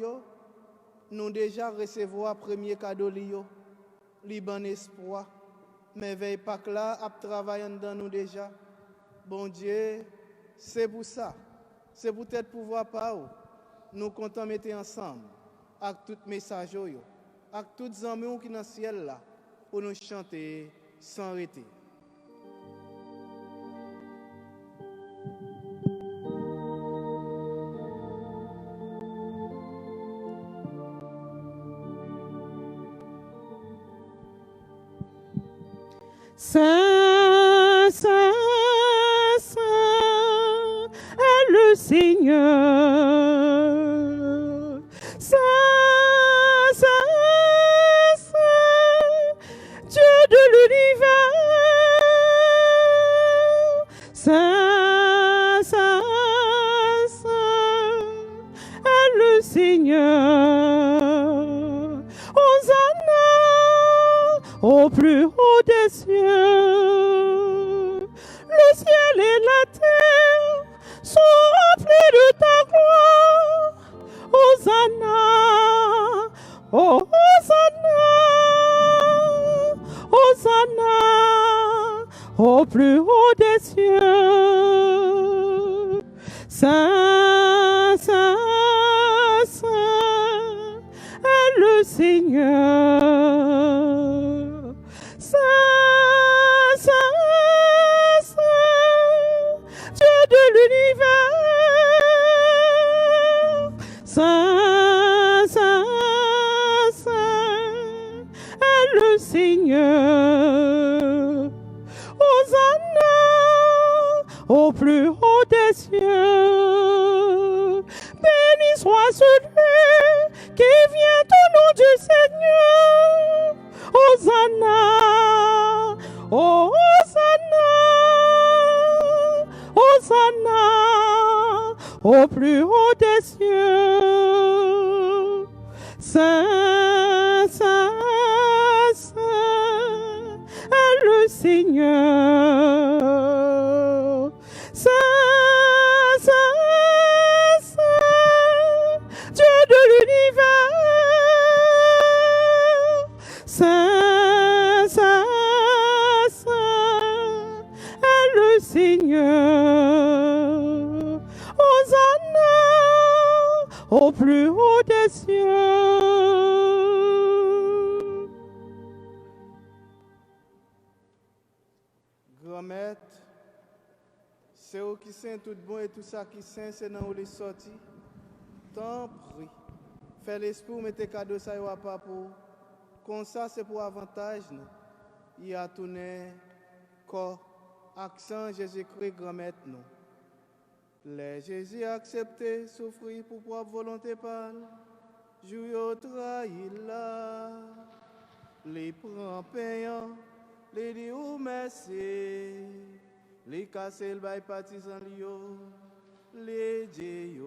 Nous déjà recevoir premier cadeau liyo, li bon espoir. Mais veille pas que là, à travailler dans nous déjà. Bon Dieu, c'est pour ça. C'est peut-être pouvoir pas ou. Nous comptons mettre ensemble avec tout message yo, avec tous les amis qui dans le ciel là, pour nous chanter sans arrêter. Saint, Saint, Saint est le Seigneur. Saint, Saint, Saint, Dieu de l'univers. Saint, Saint, Saint est le Seigneur. Hosanna au plus haut des cieux. Le ciel et la terre sont Hosanna, oh Hosanna, Hosanna, au plus haut des cieux. Saint, Saint, Saint est le Seigneur. Saint, Saint, Saint, Dieu de l'univers. Saint, Saint, Saint est le Seigneur. Hosanna au plus haut des cieux. Béni soit celui qui vient au nom du Seigneur. Hosanna, oh Hosanna, Hosanna au plus haut des cieux. Saint, Saint, Saint est le Seigneur. Saint, Saint, Saint, Dieu de l'univers. Saint, Saint, Saint est le Seigneur. Hosanna au plus haut des cieux. Grand-mère, c'est eux qui sont tout bon et tout ça qui sont, c'est dans où les sortis. Tant pis. Fais l'esprit, mettez cadeau ça, il va pas pour. Comme ça, c'est pour avantage. Non? Il y a tourné corps, accent, Jésus-Christ, grand-mère, non. Les Jésus accepté, souffrir pour propre volonté par. Jouer au trahi là. Les prend payant. Les dit ou merci, les casser le bail partisan lio, les dieux,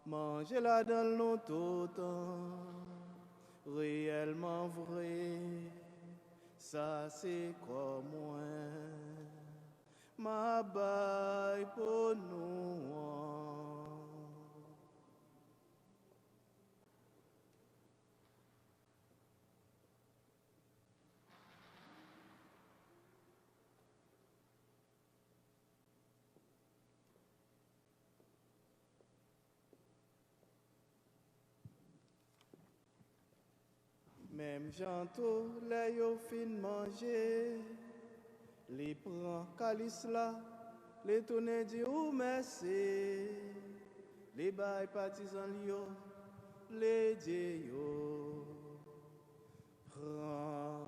manger là dans le tout temps, réellement vrai, ça c'est comme moi, ma baille pour nous. Même janto, les yo fin manger, les prend calice là, les tourner dit ou merci, les bails partisans lio, les dieux, prend,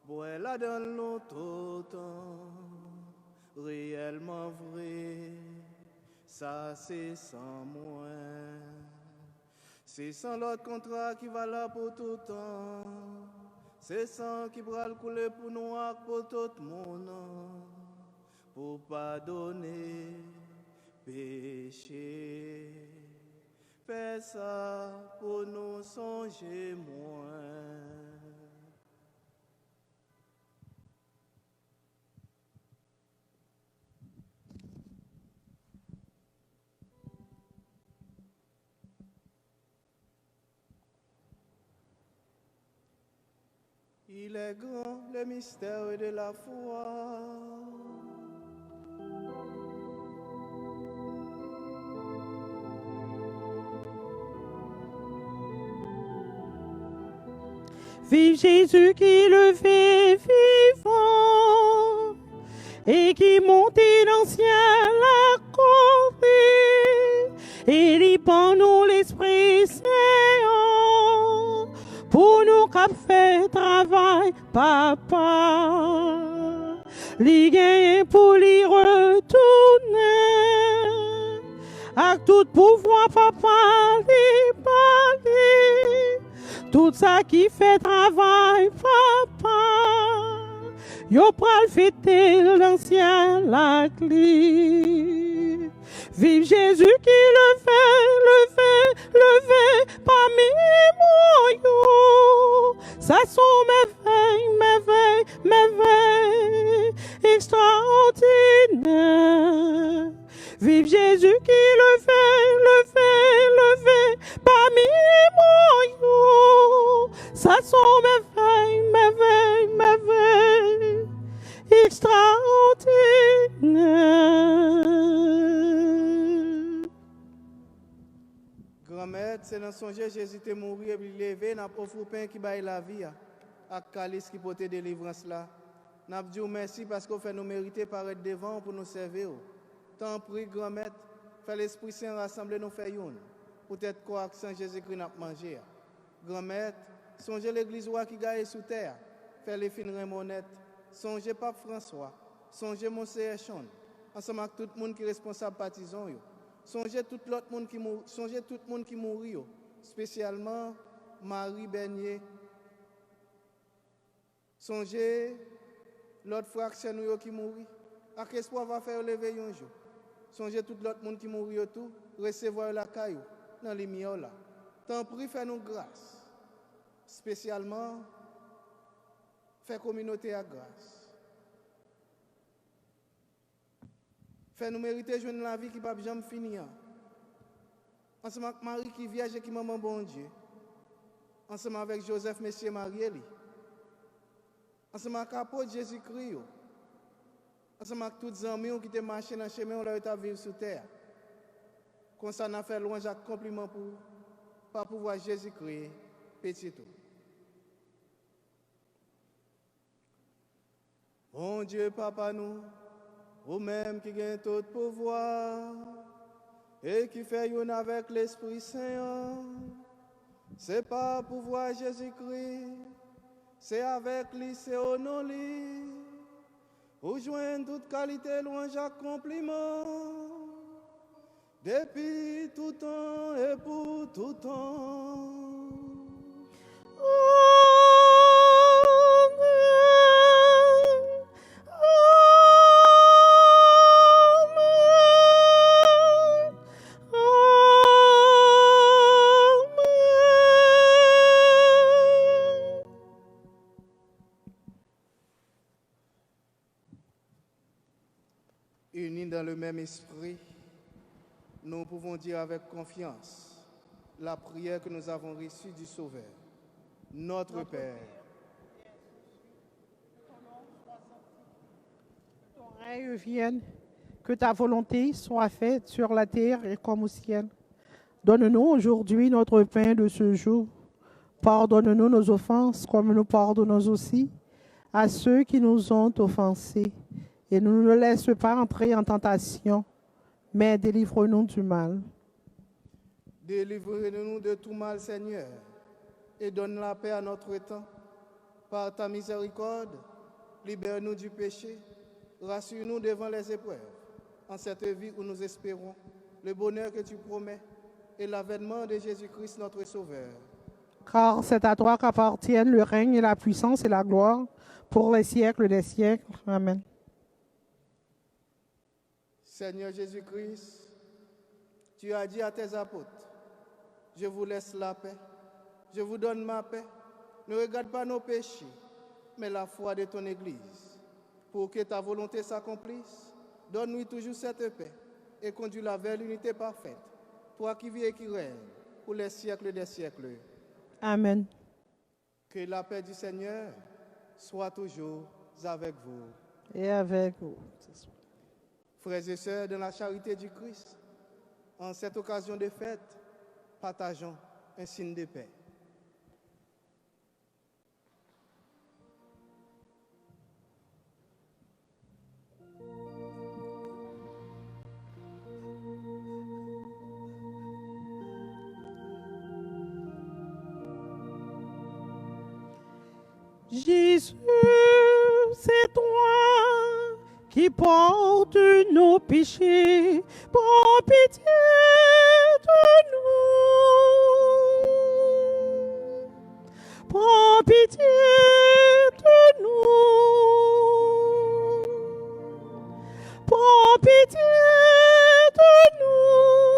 bois là dans l'autre temps, réellement vrai, ça c'est sans moi. C'est sans l'autre contrat qui va là pour tout le temps. C'est sans qui va le couler pour nous pour tout le monde. Pour pardonner péché. Fais ça pour nous songer moins. Il est grand le mystère de la foi. Vive Jésus qui le fait vivant et qui montait dans le ciel à côté et répand nous l'Esprit Saint pour nous qu'a fait travail papa. Li gagne pour l'y retourner avec tout pouvoir papa li parler. Tout ça qui fait travail, papa, yo pral fêter l'ancien lac li. Vive Jésus qui le fait parmi moi. Ça sont merveilles extraordinaires. Vive Jésus Grand-mère, c'est dans son Jésus est mort et puis levé, n'a offert pain qui baille la vie, avec calice qui porte délivrance là. N'a dit merci parce qu'on fait nous mériter paraître devant pour nous servir. Tant prie, grand-mère, fait l'Esprit Saint rassembler nous faire une. Peut-être quoi que Saint Jésus-Christ n'a mangé. Grand-mère, songez l'église qui gagne sous terre, fait les fins remonettes. Songez Pape François, songez Monseigneur Chon, ensemble avec tout le monde qui est responsable partisan. Songez tout l'autre monde qui mourut, songez tout le monde qui mourit, spécialement Marie Bernier. Songez l'autre frère qui mourit. À quel espoir va faire lever un jour. Songez tout l'autre monde qui mourit tout, recevoir la caillou dans les miens là. Tant pis, fais-nous grâce. Spécialement, fait communauté à grâce. Fait-nous mériter de la vie qui ne peut jamais finir. Ensemble avec Marie qui vierge et qui maman bon Dieu. Ensemble avec Joseph, Messier Marieli. Ensemble avec l'apôtre Jésus-Christ. Ensemble avec tous les amis qui étaient marchés dans le chemin, on leur a vivre sur terre. Comme ça, on a fait loin Jacques compliment pour pas pouvoir Jésus-Christ, petit tout. Mon Dieu, Papa, nous, vous-même qui gagnez tout pouvoir et qui fait une avec l'Esprit Saint, c'est pas pouvoir Jésus-Christ, c'est avec lui, c'est au nom de lui. Vous joignez toute qualité, louange, compliment, depuis tout temps et pour tout temps. Unis dans le même esprit, nous pouvons dire avec confiance la prière que nous avons reçue du Sauveur. Notre Père. Que ton règne vienne, que ta volonté soit faite sur la terre et comme au ciel. Donne-nous aujourd'hui notre pain de ce jour. Pardonne-nous nos offenses comme nous pardonnons aussi à ceux qui nous ont offensés. Et ne nous laisse pas entrer en tentation, mais délivre-nous du mal. Délivre-nous de tout mal, Seigneur, et donne la paix à notre temps. Par ta miséricorde, libère-nous du péché, rassure-nous devant les épreuves, en cette vie où nous espérons le bonheur que tu promets et l'avènement de Jésus-Christ, notre Sauveur. Car c'est à toi qu'appartiennent le règne et la puissance et la gloire pour les siècles des siècles. Amen. Seigneur Jésus-Christ, tu as dit à tes apôtres, je vous laisse la paix, je vous donne ma paix. Ne regarde pas nos péchés, mais la foi de ton Église. Pour que ta volonté s'accomplisse, donne-nous toujours cette paix et conduis-la vers l'unité parfaite. Toi qui vis et qui règnes pour les siècles des siècles. Amen. Que la paix du Seigneur soit toujours avec vous. Et avec vous. Frères et sœurs, dans la charité du Christ, en cette occasion de fête, partageons un signe de paix. Jésus, c'est toi qui portes nos péchés, prends pitié de nous. Prends pitié de nous. Prends pitié de nous.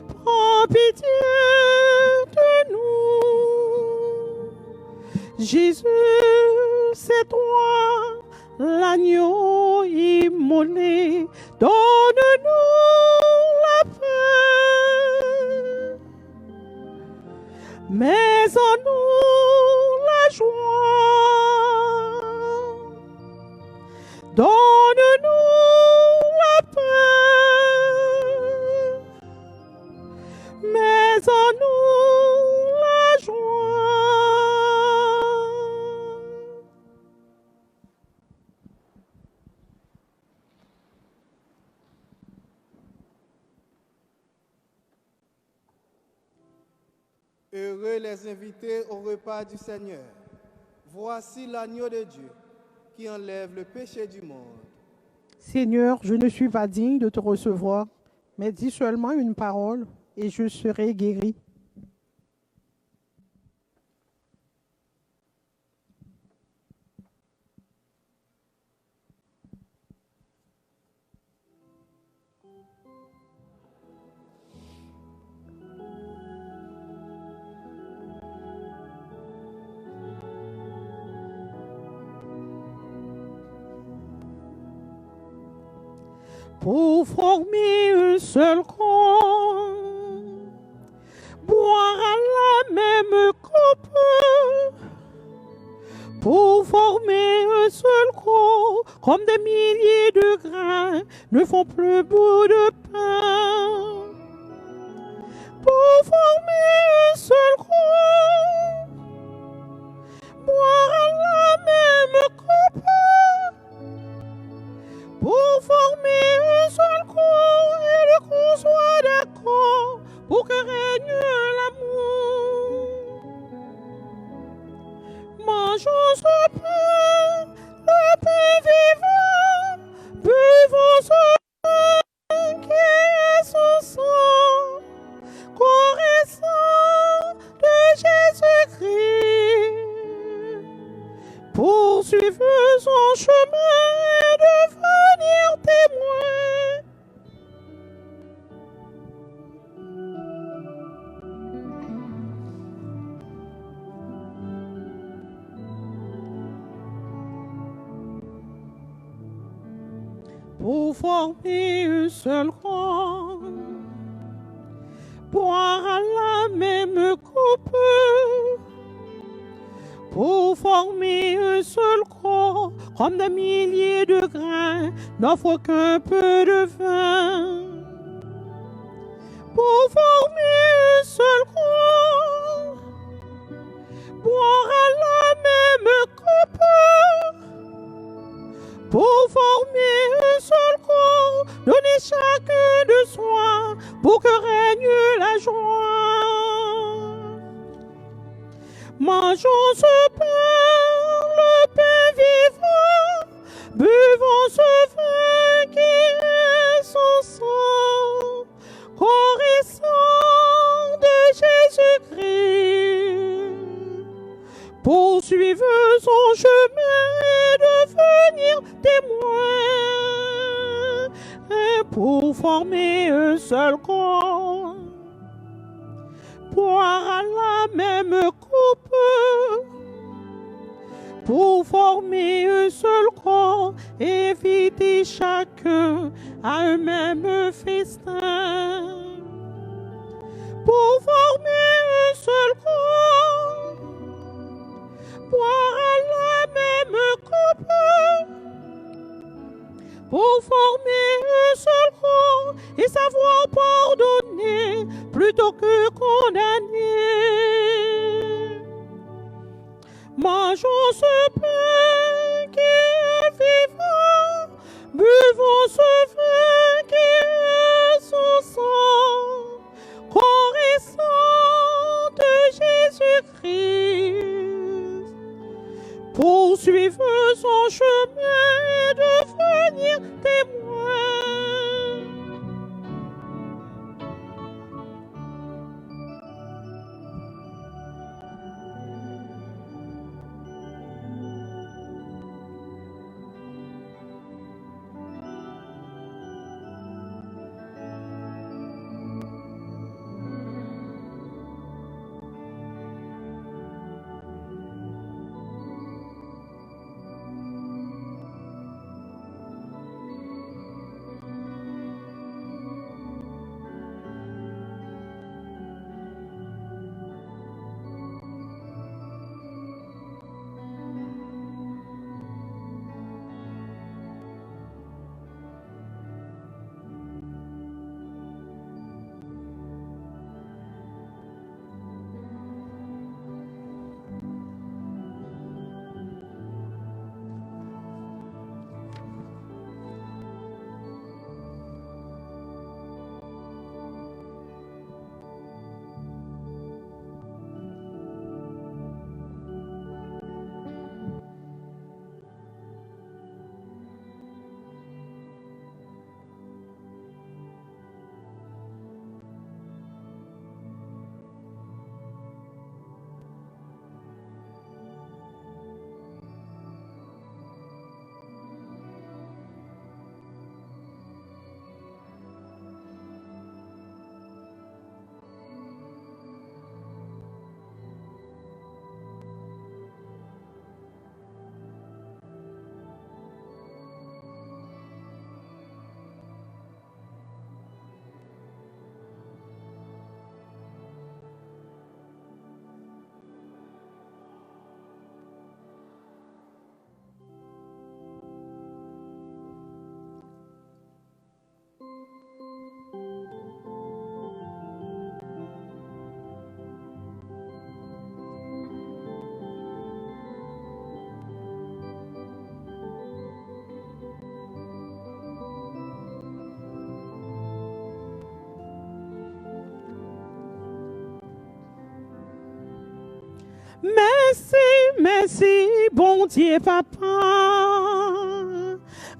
Prends pitié de nous. Jésus, c'est toi, l'agneau immolé, donne-nous la paix, mais en nous la joie. Donne-nous la paix, mets en nous la joie. Heureux les invités au repas du Seigneur. Voici l'agneau de Dieu qui enlève le péché du monde. Seigneur, je ne suis pas digne de te recevoir, mais dis seulement une parole et je serai guéri. Pour former un seul corps, boire à la même coupe, pour former un seul corps, comme des milliers de grains ne font plus bout de pain. Pour former un seul corps, boire à la même coupe, pour former un seul corps et le qu'on soit d'accord pour que règne l'amour. Mangeons ce pain, le pain vivant, buvons ce pain qui est son sang, corps et sang de Jésus-Christ. Poursuivre son chemin et devenir témoin. Pour former un seul corps, boire à la même coupe, pour former un seul corps, comme des milliers de grains, n'offre qu'un peu de vin. Pour former un seul corps, boire à la même coupe, pour former un seul corps, donner chacun de soi, pour que règne la joie. Mangeons ce pain, le pain vivant, buvons ce vin qui est son sang, corps et sang de Jésus-Christ. Poursuivre son chemin et devenir témoin, et pour former un seul corps, boire à la même coupe, pour former un seul corps, éviter chacun à un même festin. Pour former un seul corps, boire à la même coupe, pour former un seul corps et savoir pardonner plutôt que condamner. Mangeons ce pain qui est vivant, buvons ce vin qui est son sang, corps et sang de Jésus-Christ. Poursuivre son chemin et devenir témoin. merci, bon Dieu, papa.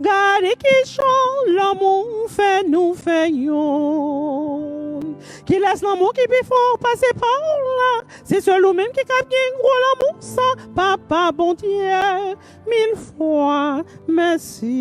Gardez qui chante l'amour fait nous faisons. Qui laisse l'amour qui peut fort passer par là. C'est celui même qui cap bien gros l'amour ça. Papa, bon Dieu, 1000 fois merci.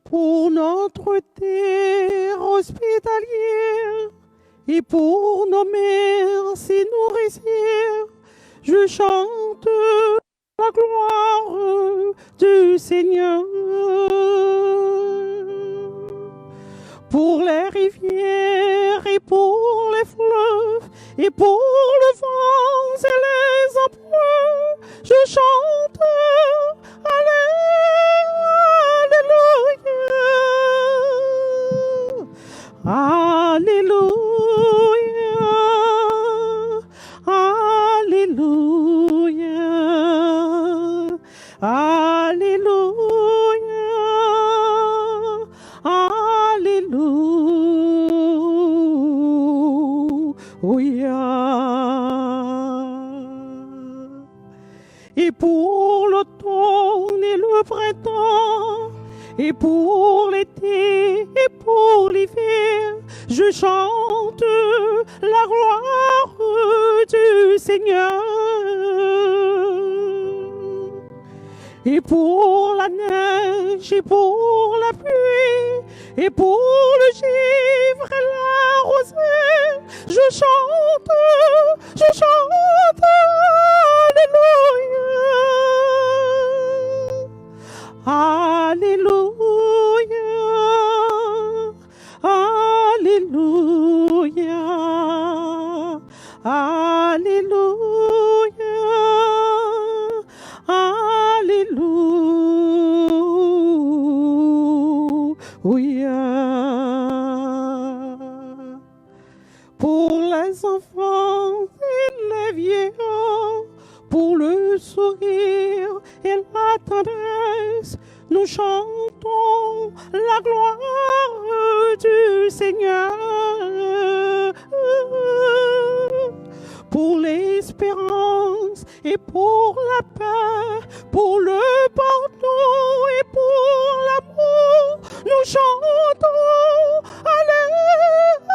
Pour notre terre hospitalière et pour nos mères si nourricières, je chante la gloire du Seigneur. Pour les rivières et pour les fleuves et pour le vent et les empereurs, je chante Alléluia, Alléluia, Alléluia, Alléluia. Et pour l'automne et le printemps, et pour l'été et pour l'hiver, je chante la gloire du Seigneur. Et pour la neige et pour la pluie, et pour le givre et la rosée, je chante, Alléluia, Alléluia, Alléluia, Alléluia. Pour les enfants et les vieillards, pour le sourire et la tendresse, nous chantons la gloire du Seigneur. Pour l'espérance et pour la paix, pour le pardon et pour l'amour, nous chantons Alléluia,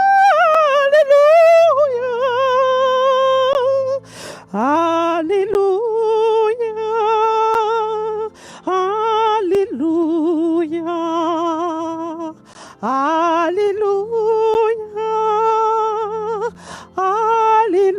Alléluia, Alléluia, Alléluia.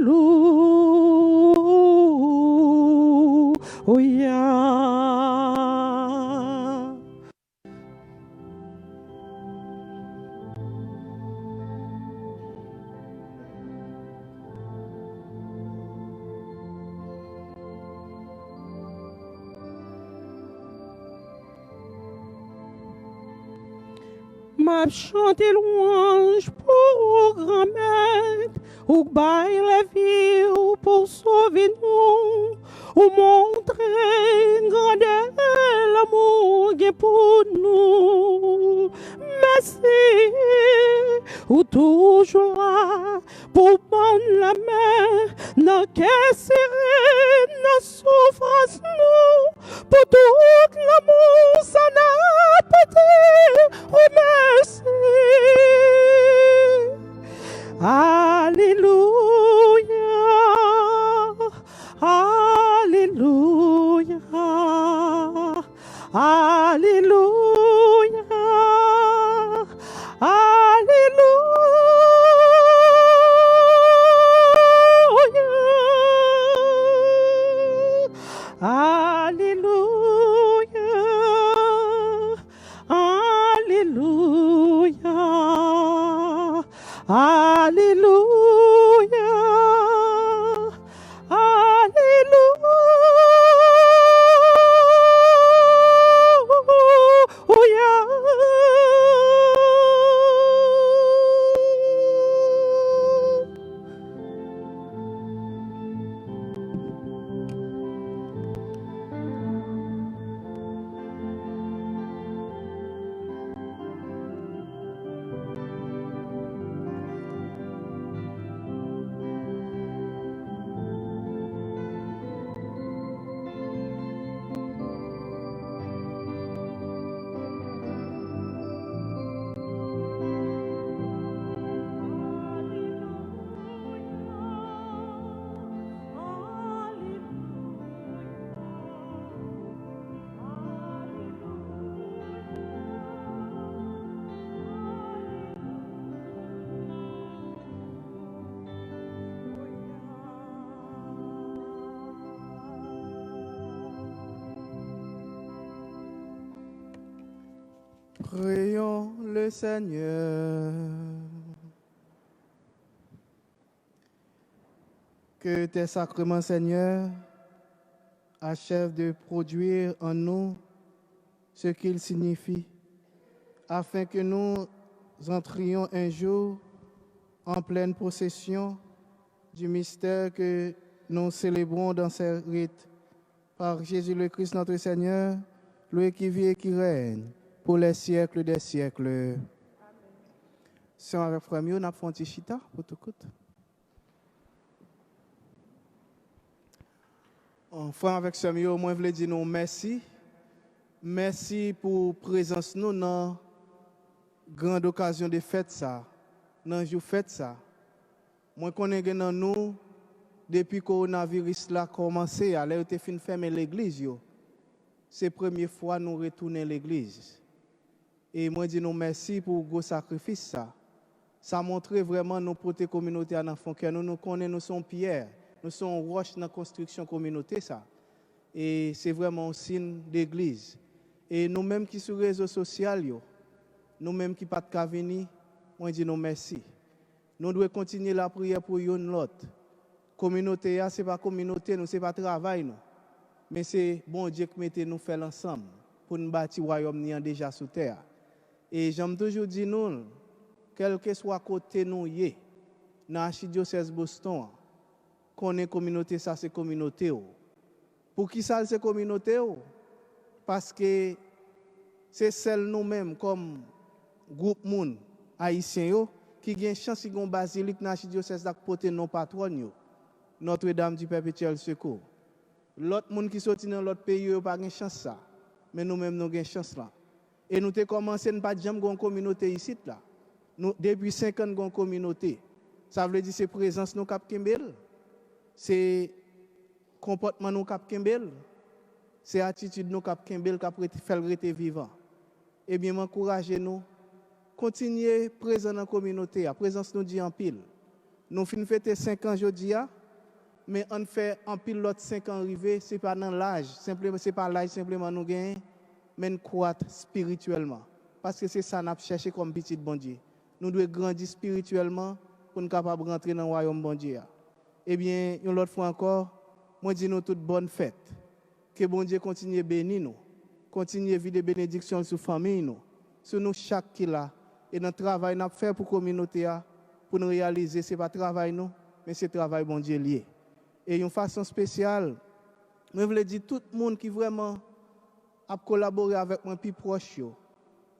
M'a chanté louange pour grand maître, ou bail la vie ou pour sauver nous, ou montrer grandeur l'amour qui est pour nous. Merci, ou toujours là pour prendre la main, dans qu'est serré, dans souffrance nous, pour tout l'amour ça n'a pété. Merci. Alléluia, Alléluia, Alléluia, Alléluia, Prions le Seigneur. Que tes sacrements, Seigneur, achèvent de produire en nous ce qu'ils signifient, afin que nous entrions un jour en pleine possession du mystère que nous célébrons dans ces rites. Par Jésus le Christ, notre Seigneur, lui qui vit et qui règne pour les siècles des siècles. Si on avec frère mieux, on a fait un petit chita pour tout coup. Enfin, avec ce mieux, moi, je voulais dire nous merci. Merci pour la présence nous dans la grande occasion de fête ça. Dans le jour fête ça. Moi, je connais dans nous, depuis que le coronavirus a commencé, à l'heure où fin fermer l'église, c'est la première fois que nous retournons à l'église. Et moi, je dis nous merci pour le gros sacrifice ça. Ça montre vraiment nos côtés communauté à l'enfant que nous connaissons, nous sommes pierres, nous sommes roches dans la construction communauté ça. Et c'est vraiment un signe d'église. Et nous-mêmes qui sur les réseaux sociaux, nous-mêmes qui pas de venir, moi je dis nous merci. Nous devons continuer la prière pour l'autre. Communauté, ce n'est pas communauté, ce n'est pas travail, nous. Mais c'est bon Dieu qui mette nous faire ensemble pour nous bâtir le royaume déjà sous terre. Et j'aime toujours dire nous, quel que soit côté nous y est, dans l'archidiocèse Boston, qu'on est communauté, ça c'est communauté. Pour qui ça c'est communauté? Parce que c'est celle nous-mêmes comme groupe monde haïtien qui gagne chance de une basilique dans l'archidiocèse de porter nos patrons, Notre-Dame du Perpétuel Secours. L'autre monde qui sorti dans l'autre pays n'a pas de chance ça, mais nous-mêmes nous avons chance là. Et nous avons commencé à pas jamais une communauté ici là. Nous depuis 5 ans nous avons une communauté. Ça veut dire c'est présence nous cap Kembel. C'est comportement nous cap Kembel. C'est attitude nous cap Kembel qui fait rester vivant. Eh bien m'encourager nous continuer présent dans la communauté, la présence nous dit en pile. Nous fin fêter 5 ans aujourd'hui, mais on fait en pile l'autre 5 ans arrivé, c'est pas dans l'âge, simplement c'est pas l'âge simplement nous gagnons, mais nous croître spirituellement parce que c'est ça n'a cherché comme petit bon Dieu. Nous devons grandir spirituellement pour nous capable rentrer dans le royaume bon Dieu. Eh bien, une autre fois encore, moi dis nous toute bonne fête. Que bon Dieu continue à bénir nous, continue à vivre des bénédictions sur famille nous, sur nous chaque qui là. Et dans le travail nous fait pour la communauté, pour nous réaliser, ce n'est pas travail nous, mais c'est travail bon Dieu lié. Et une façon spéciale, je voulais dire tout le monde qui vraiment a collaboré avec moi plus proche,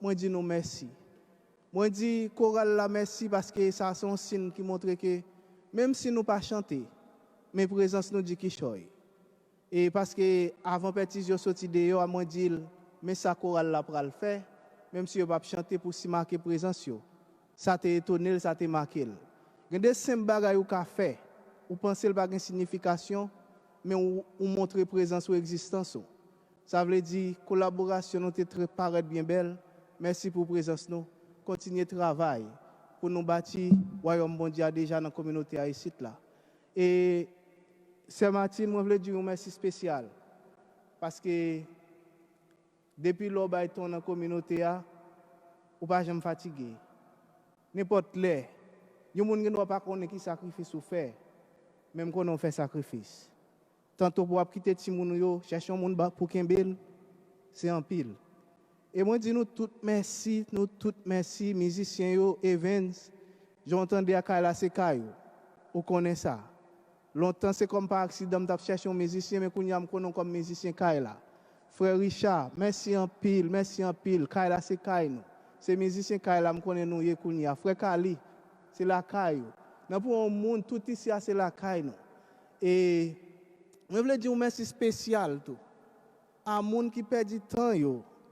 moi dis nous merci. Moi dis chorale la merci parce que ça c'est un signe qui montre que même si nous pas chanter, mais présence nous dit qui choy. Et parce que avant petit je sorti dehors, moi dit mais ça chorale là pour le faire. Même si on va chanter pour s'y marquer présence, ça t'a étonné, ça t'a marqué. Il y a des simples bagages ou qu'a fait, ou pensez pas une signification, mais ou montrer présence ou existence. Ça veut dire collaboration nous te paraît bien belle. Merci pour présence nous. Continuez travail pour nous bâtir royaume bon Dieu déjà dans la communauté haïtienne là. Et Sœur Martine, moi je veux dire un merci spécial parce que depuis l'eau dans la communauté, ou pas jamais fatigué. N'importe l'air. Il y a des gens qui ne pas connaître qui sacrifice ou faire, même quand on fait sacrifice. Tantôt pour quitter Timoun, chercher un monde pour Kembel, c'est en pile. Et moi, dis nous tout merci, musiciens, Evans, j'entendais à Kaila Sekayo, vous connaissez ça. Longtemps, c'est comme par accident, je cherche un musicien, mais je connais comme musicien Kaila. Frère Richard, merci en pile. Kaila c'est Kaila. C'est musicien Kaila, je connais nous Yekounia. Frère Kali, c'est la Kaila. Mais pour un monde, tout ici, c'est la Kaila. Et je voulais dire un merci spécial tout. À un monde qui perd du temps,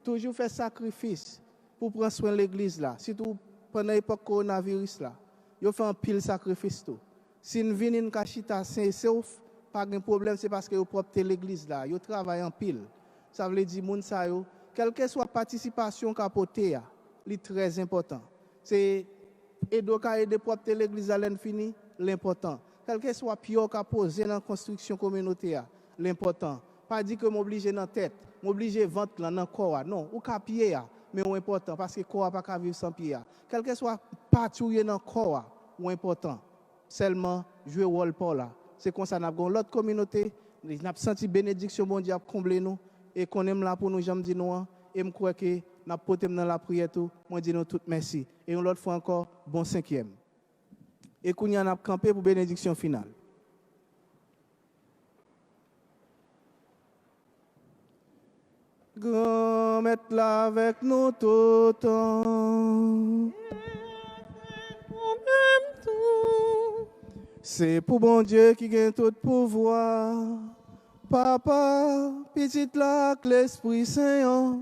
toujours fait sacrifice pour prendre soin de l'église là. Surtout pendant l'époque coronavirus là. Yo fait un pile sacrifice tout. Si nous venons Kachita, c'est pas de problème, c'est parce que vous propre l'église là. Yo travaille en pile. Ça veut dire moun sa yo, quelle que soit participation capoté, c'est très important. C'est aider propre l'église à l'infini, l'important. Quel que soit pire qu'a posé dans la construction communautaire, l'important. Pas dire que m'oblige dans la tête, m'oblige ventre dans le corps, non, ou qu'à pied, mais c'est important parce que le corps n'a pas vivre sans pied. Quel que soit partout dans le corps, c'est important. Seulement, jouer rôle pour là. C'est comme ça, nous avons l'autre communauté, nous avons senti bénédiction, bon Dieu, a comblé nous, et qu'on aime là pour nous, j'aime dire nous, et je crois que nous avons porté dans la prière tout, moi dis nous tout merci. Et une autre fois encore, bon 5e. Et qu'on y en a campé pour bénédiction finale. Grand mettre là avec nous tout le temps. C'est pour bon Dieu qui gagne tout pouvoir. Papa, petite là, que l'Esprit Saint,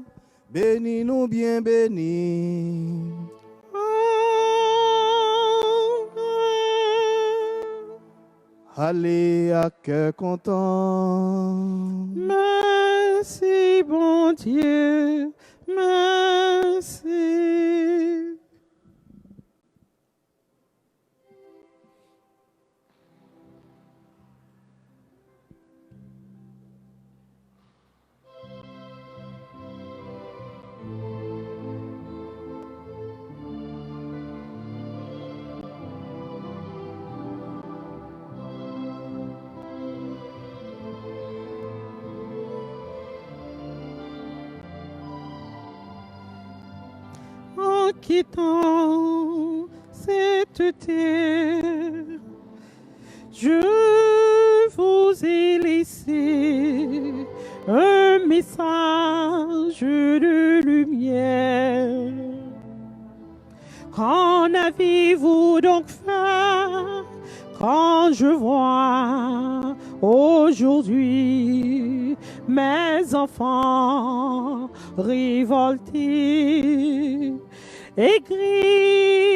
bénis nous bien bénis. Allez à cœur content. Merci, bon Dieu, merci. En quittant cette terre, je vous ai laissé un message de lumière. Qu'en avez-vous donc fait quand je vois aujourd'hui mes enfants révoltés et gris?